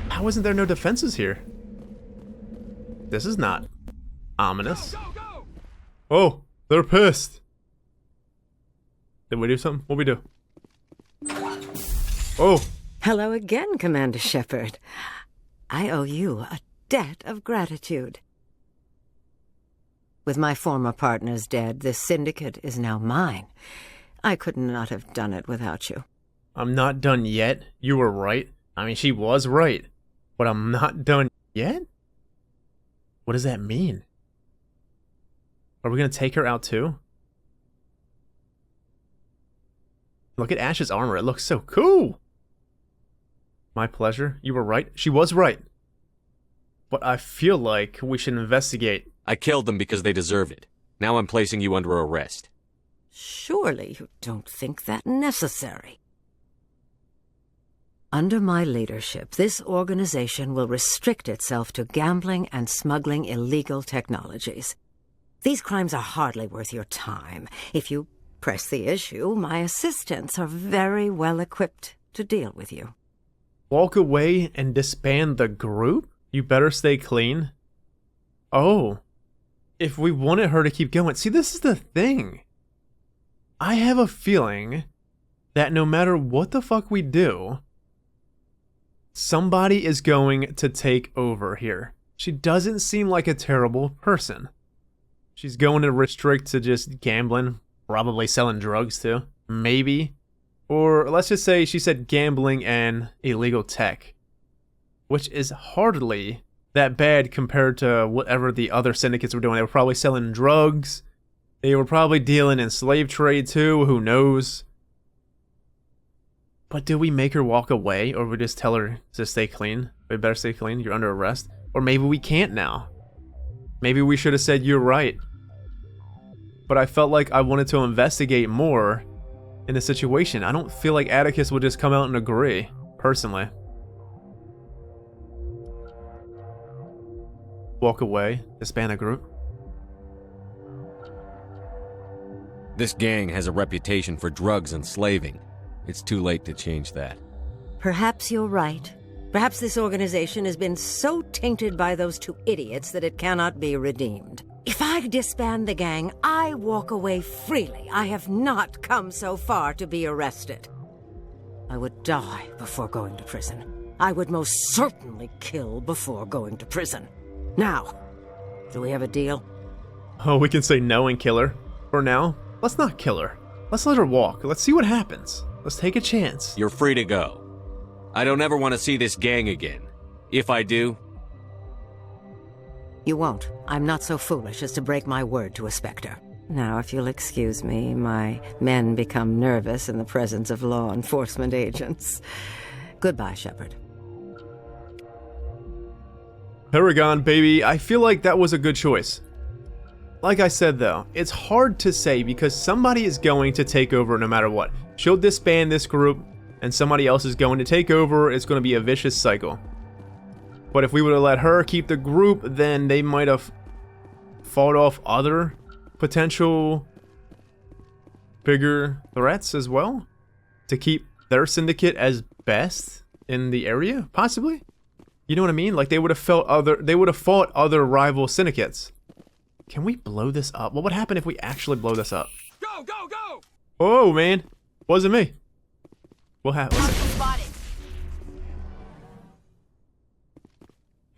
How isn't there no defenses here? This is not ominous. Oh, they're pissed. Did we do something? What'd we do? Oh. Hello again, Commander Shepard. I owe you a debt of gratitude. With my former partners dead, this syndicate is now mine. I could not have done it without you. I'm not done yet. You were right. I mean, she was right. But I'm not done yet? What does that mean? Are we gonna take her out too? Look at Ash's armor. It looks so cool. My pleasure. You were right. She was right. But I feel like we should investigate. I killed them because they deserve it. Now I'm placing you under arrest. Surely you don't think that necessary. Under my leadership, this organization will restrict itself to gambling and smuggling illegal technologies. These crimes are hardly worth your time. If you press the issue, my assistants are very well equipped to deal with you. Walk away and disband the group? You better stay clean. Oh. If we wanted her to keep going. See, this is the thing. I have a feeling that no matter what the fuck we do, somebody is going to take over here. She doesn't seem like a terrible person. She's going to restrict to just gambling, probably selling drugs too, maybe. Or let's just say she said gambling and illegal tech, which is hardly that bad compared to whatever the other syndicates were doing. They were probably selling drugs. They were probably dealing in slave trade too, who knows. But do we make her walk away, or we just tell her to stay clean? We better stay clean, you're under arrest. Or maybe we can't now. Maybe we should have said you're right. But I felt like I wanted to investigate more in the situation. I don't feel like Atticus would just come out and agree, personally. Walk away, disband the group. This gang has a reputation for drugs and slaving. It's too late to change that. Perhaps you're right. Perhaps this organization has been so tainted by those two idiots that it cannot be redeemed. If I disband the gang, I walk away freely. I have not come so far to be arrested. I would die before going to prison. I would most certainly kill before going to prison. Now, do we have a deal? Oh, we can say no and kill her. For now, let's not kill her. Let's let her walk. Let's see what happens. Let's take a chance. You're free to go. I don't ever want to see this gang again. If I do... You won't. I'm not so foolish as to break my word to a Spectre. Now, if you'll excuse me, my men become nervous in the presence of law enforcement agents. Goodbye, Shepard. Paragon, baby. I feel like that was a good choice. Like I said though, it's hard to say because somebody is going to take over no matter what. She'll disband this group and somebody else is going to take over. It's going to be a vicious cycle. But if we would have let her keep the group, then they might have fought off other potential bigger threats as well to keep their syndicate as best in the area, possibly. You know what I mean? Like they would have fought other rival syndicates. Can we blow this up? What would happen if we actually blow this up? Go, go, go! Oh man, wasn't me. What happened?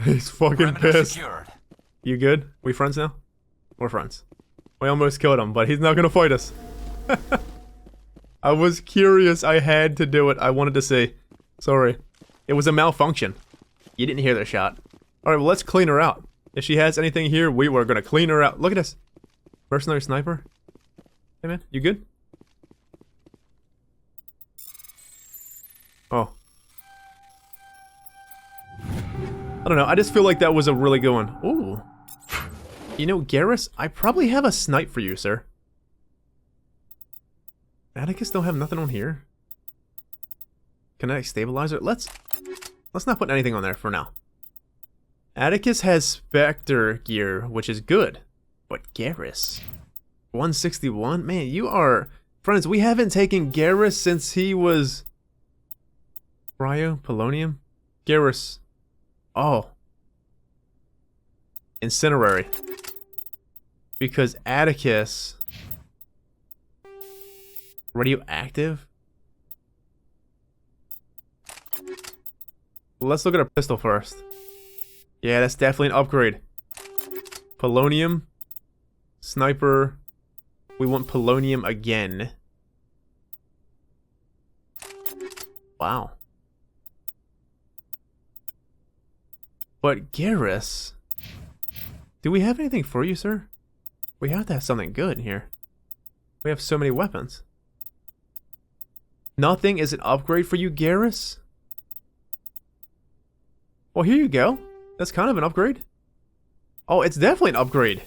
He's fucking pissed. Secured. You good? We friends now? We're friends. We almost killed him, but he's not gonna fight us. I was curious. I had to do it. I wanted to see. Sorry. It was a malfunction. You didn't hear the shot. Alright, well let's clean her out. If she has anything here, we were gonna clean her out. Look at this. Mercenary sniper. Hey man, you good? Oh. I don't know, I just feel like that was a really good one. Ooh. You know, Garrus, I probably have a snipe for you, sir. Atticus don't have nothing on here. Kinetic stabilizer? Let's not put anything on there for now. Atticus has Spectre gear, which is good. But Garrus. 161? Man, you are... Friends, we haven't taken Garrus since he was... Cryo? Polonium? Garrus. Oh. Incinerary. Because Atticus... Radioactive? Let's look at our pistol first. Yeah, that's definitely an upgrade. Polonium. Sniper. We want polonium again. Wow. But Garrus... Do we have anything for you, sir? We have to have something good in here. We have so many weapons. Nothing is an upgrade for you, Garrus? Well, here you go. That's kind of an upgrade. Oh, it's definitely an upgrade.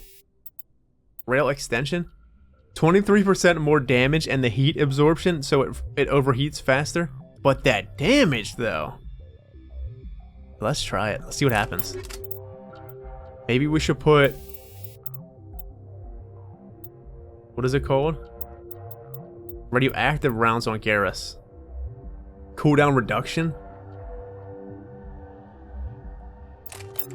Rail extension. 23% more damage and the heat absorption, so it overheats faster. But that damage, though. Let's try it. Let's see what happens. Maybe we should put... What is it called? Radioactive rounds on Garrus. Cooldown reduction?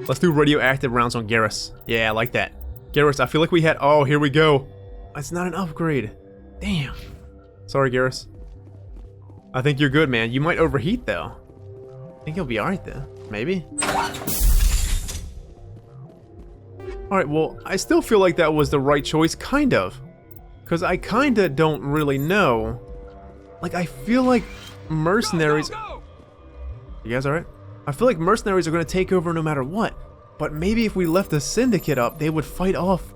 Let's do radioactive rounds on Garrus. Yeah, I like that. Garrus, I feel like we had... Oh, here we go. It's not an upgrade. Damn. Sorry, Garrus. I think you're good, man. You might overheat, though. I think you'll be alright, though. Maybe? Alright, well, I still feel like that was the right choice, kind of. Because I kinda don't really know. Like, I feel like mercenaries... Go! You guys alright? I feel like mercenaries are going to take over no matter what. But maybe if we left the syndicate up, they would fight off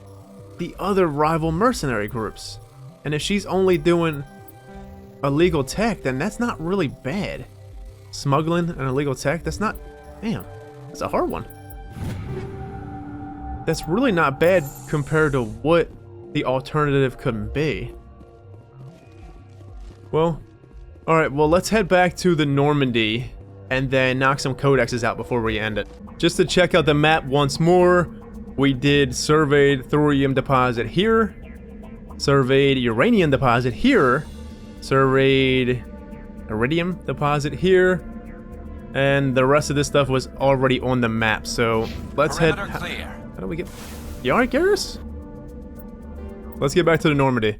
the other rival mercenary groups. And if she's only doing illegal tech, then that's not really bad. Smuggling and illegal tech, that's not... Damn, that's a hard one. That's really not bad compared to what the alternative could be. Well, alright, well let's head back to the Normandy and then knock some codexes out before we end it. Just to check out the map once more, we did surveyed thorium deposit here, surveyed uranium deposit here, surveyed iridium deposit here, and the rest of this stuff was already on the map, so let's head... How do we get... You alright, Garrus? Let's get back to the Normandy.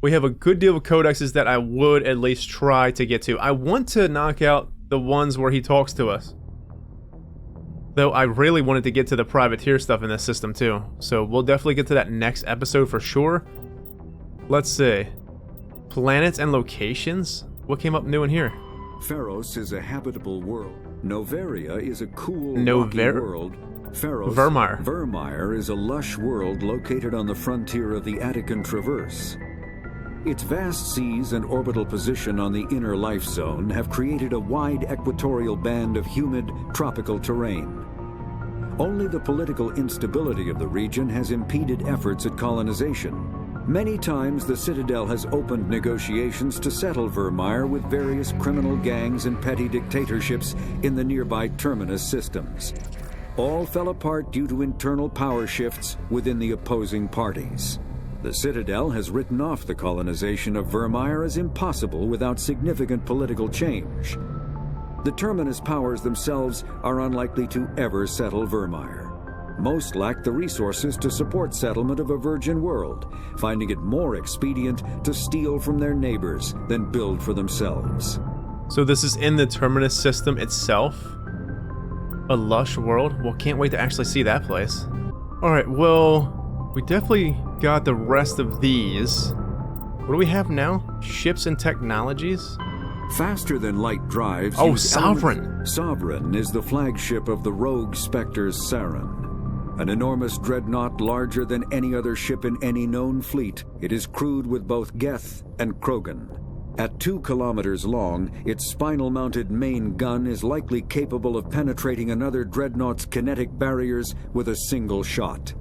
We have a good deal of codexes that I would at least try to get to. I want to knock out the ones where he talks to us. Though I really wanted to get to the privateer stuff in this system too. So we'll definitely get to that next episode for sure. Let's see. Planets and locations? What came up new in here? Pharos is a habitable world. Noveria is a cool, rocky world. Pharos, Vermeer is a lush world located on the frontier of the Attican Traverse. Its vast seas and orbital position on the inner life zone have created a wide equatorial band of humid, tropical terrain. Only the political instability of the region has impeded efforts at colonization. Many times the Citadel has opened negotiations to settle Virmire with various criminal gangs and petty dictatorships in the nearby Terminus systems. All fell apart due to internal power shifts within the opposing parties. The Citadel has written off the colonization of Virmire as impossible without significant political change. The Terminus powers themselves are unlikely to ever settle Virmire. Most lack the resources to support settlement of a virgin world, finding it more expedient to steal from their neighbors than build for themselves. So this is in the Terminus system itself? A lush world? Well, can't wait to actually see that place. Alright, well, we definitely got the rest of these. What do we have now? Ships and technologies? Faster than light drives. Oh, Sovereign! Sovereign is the flagship of the rogue Spectres Saren. An enormous dreadnought larger than any other ship in any known fleet, it is crewed with both Geth and Krogan. At 2 kilometers long, its spinal-mounted main gun is likely capable of penetrating another dreadnought's kinetic barriers with a single shot.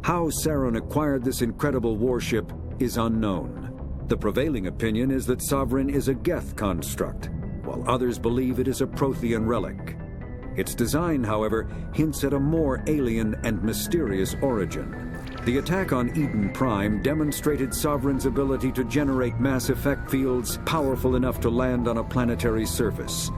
How Saren acquired this incredible warship is unknown. The prevailing opinion is that Sovereign is a Geth construct, while others believe it is a Prothean relic. Its design, however, hints at a more alien and mysterious origin. The attack on Eden Prime demonstrated Sovereign's ability to generate mass effect fields powerful enough to land on a planetary surface.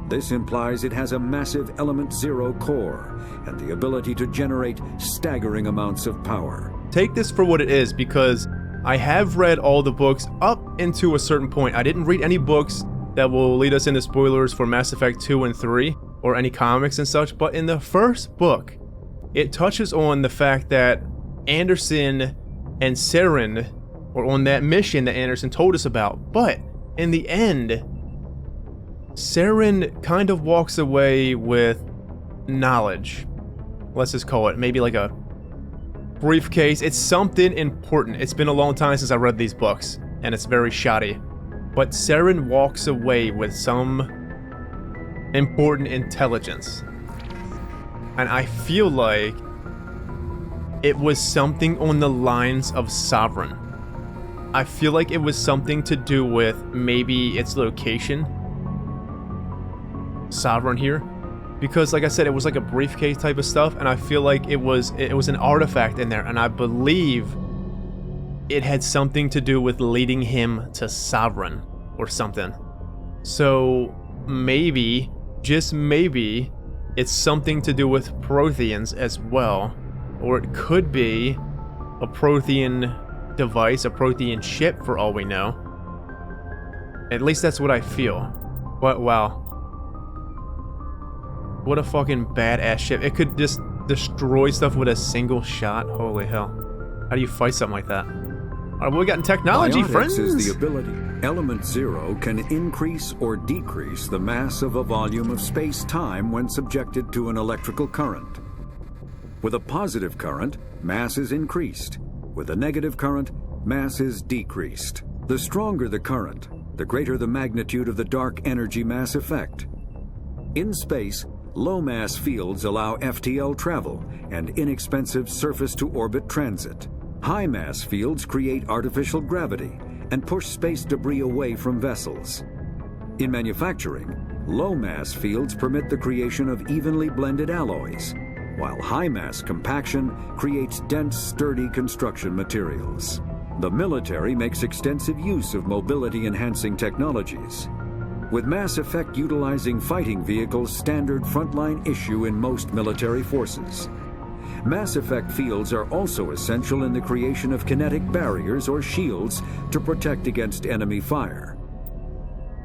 This implies it has a massive Element Zero core and the ability to generate staggering amounts of power. Take this for what it is, because I have read all the books up into a certain point. I didn't read any books that will lead us into spoilers for Mass Effect 2 and 3, or any comics and such, but in the first book, it touches on the fact that Anderson and Saren were on that mission that Anderson told us about, but in the end, Saren kind of walks away with knowledge. Let's just call it maybe like a briefcase. It's something important. It's been a long time since I read these books, and it's very shoddy. But Saren walks away with some important intelligence. And I feel like it was something on the lines of Sovereign. I feel like it was something to do with maybe its location. Sovereign here. Because like I said, it was like a briefcase type of stuff, and I feel like it was an artifact in there, and I believe it had something to do with leading him to Sovereign or something. So maybe, just maybe, it's something to do with Protheans as well. Or it could be a Prothean device, a Prothean ship for all we know. At least that's what I feel. But wow. What a fucking badass ship. It could just destroy stuff with a single shot. Holy hell. How do you fight something like that? Alright, well, we got in technology, friends. Is the ability. Element Zero can increase or decrease the mass of a volume of space-time when subjected to an electrical current. With a positive current, mass is increased. With a negative current, mass is decreased. The stronger the current, the greater the magnitude of the dark energy mass effect. In space, low-mass fields allow FTL travel and inexpensive surface-to-orbit transit. High-mass fields create artificial gravity and push space debris away from vessels. In manufacturing, low-mass fields permit the creation of evenly blended alloys, while high-mass compaction creates dense, sturdy construction materials. The military makes extensive use of mobility-enhancing technologies, with Mass Effect utilizing fighting vehicles standard frontline issue in most military forces. Mass Effect fields are also essential in the creation of kinetic barriers or shields to protect against enemy fire.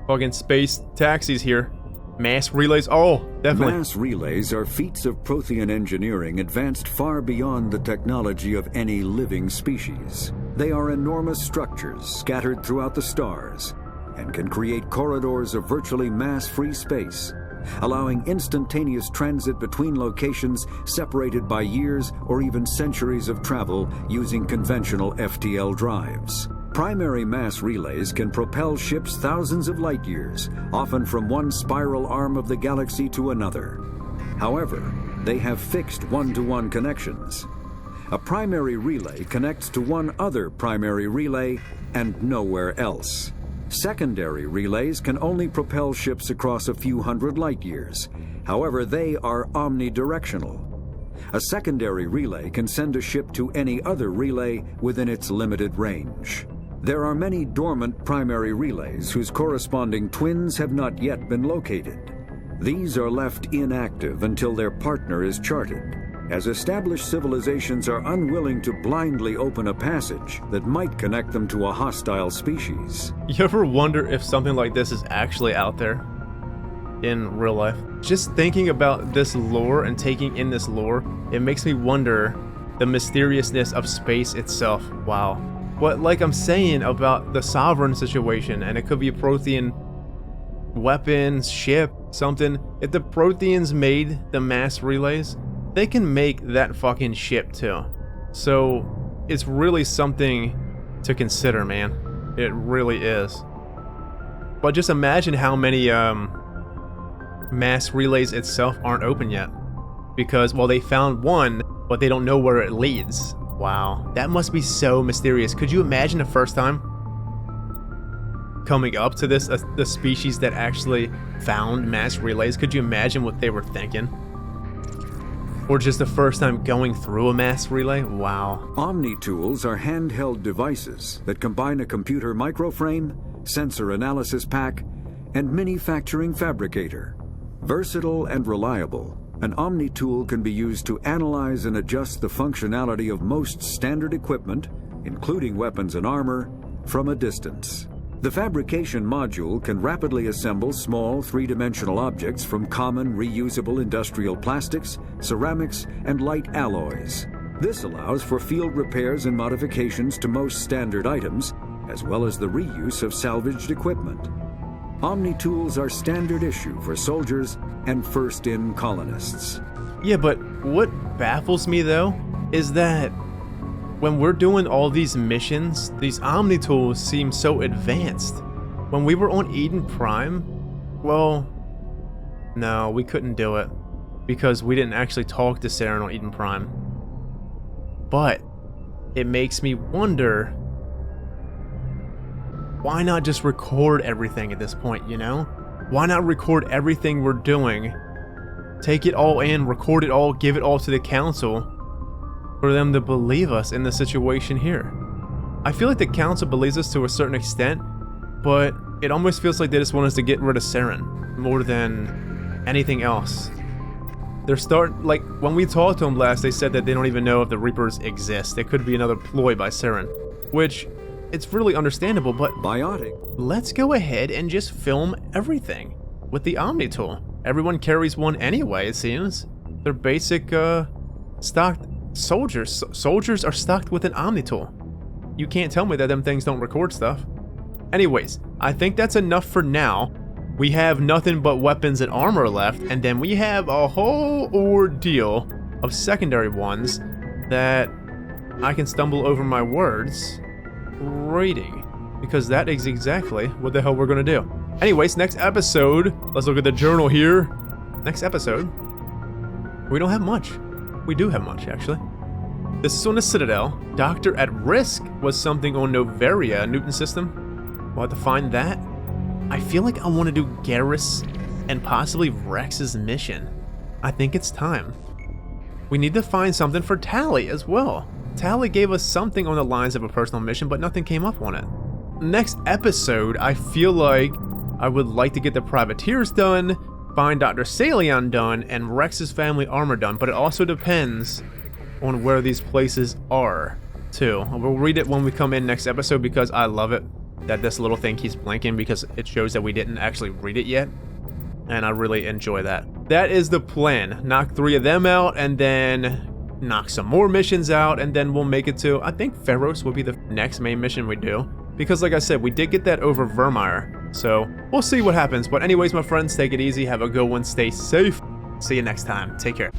Fucking space taxis here. Mass relays, oh, definitely. Mass relays are feats of Prothean engineering advanced far beyond the technology of any living species. They are enormous structures scattered throughout the stars and can create corridors of virtually mass-free space, allowing instantaneous transit between locations separated by years or even centuries of travel using conventional FTL drives. Primary mass relays can propel ships thousands of light years, often from one spiral arm of the galaxy to another. However, they have fixed one-to-one connections. A primary relay connects to one other primary relay and nowhere else. Secondary relays can only propel ships across a few hundred light years. However, they are omnidirectional. A secondary relay can send a ship to any other relay within its limited range. There are many dormant primary relays whose corresponding twins have not yet been located. These are left inactive until their partner is charted, as established civilizations are unwilling to blindly open a passage that might connect them to a hostile species. You ever wonder if something like this is actually out there in real life? Just thinking about this lore and taking in this lore, it makes me wonder the mysteriousness of space itself. Wow. But like I'm saying about the Sovereign situation, and it could be a Prothean weapon, ship, something. If the Protheans made the mass relays, they can make that fucking ship too. So it's really something to consider, man. It really is. But just imagine how many mass relays itself aren't open yet. Because, well, they found one, but they don't know where it leads. Wow, that must be so mysterious. Could you imagine the first time coming up to this, the species that actually found mass relays? Could you imagine what they were thinking? Or just the first time going through a mass relay? Wow. Omni-tools are handheld devices that combine a computer microframe, sensor analysis pack, and manufacturing fabricator. Versatile and reliable, an Omni-tool can be used to analyze and adjust the functionality of most standard equipment, including weapons and armor, from a distance. The fabrication module can rapidly assemble small three-dimensional objects from common reusable industrial plastics, ceramics, and light alloys. This allows for field repairs and modifications to most standard items, as well as the reuse of salvaged equipment. Omni-tools are standard issue for soldiers and first-in colonists. Yeah, but what baffles me though is that when we're doing all these missions, these Omni-tools seem so advanced. When we were on Eden Prime, well, no, we couldn't do it because we didn't actually talk to Saren on Eden Prime. But it makes me wonder, why not just record everything at this point, you know? Why not record everything we're doing, take it all in, record it all, give it all to the council, for them to believe us in the situation here. I feel like the council believes us to a certain extent, but it almost feels like they just want us to get rid of Saren more than anything else. They're like, when we talked to them last, they said that they don't even know if the Reapers exist. It could be another ploy by Saren, which it's really understandable, but let's go ahead and just film everything with the Omni-tool. Everyone carries one anyway, it seems. They're basic, stock soldiers. Soldiers are stocked with an Omni-tool. You can't tell me that them things don't record stuff. Anyways, I think that's enough for now. We have nothing but weapons and armor left, and then we have a whole ordeal of secondary ones that I can stumble over my words reading, because that is exactly what the hell we're gonna do. Anyways, next episode, let's look at the journal here. Next episode, we don't have much. We do have much, actually. This is on the Citadel. Doctor at Risk was something on Noveria, Newton system. We'll have to find that. I feel like I want to do Garrus and possibly Rex's mission. I think it's time. We need to find something for Tali as well. Tali gave us something on the lines of a personal mission, but nothing came up on it. Next episode, I feel like I would like to get the Privateers done, find Dr. Salion done, and Rex's family armor done, but it also depends on where these places are, too. We'll read it when we come in next episode because I love it that this little thing keeps blinking because it shows that we didn't actually read it yet, and I really enjoy that. That is the plan. Knock 3 of them out, and then knock some more missions out, and then we'll make it to, I think Pharos will be the next main mission we do, because like I said, we did get that over Vermeer, so we'll see what happens. But anyways, my friends, take it easy, have a good one, stay safe, see you next time, take care.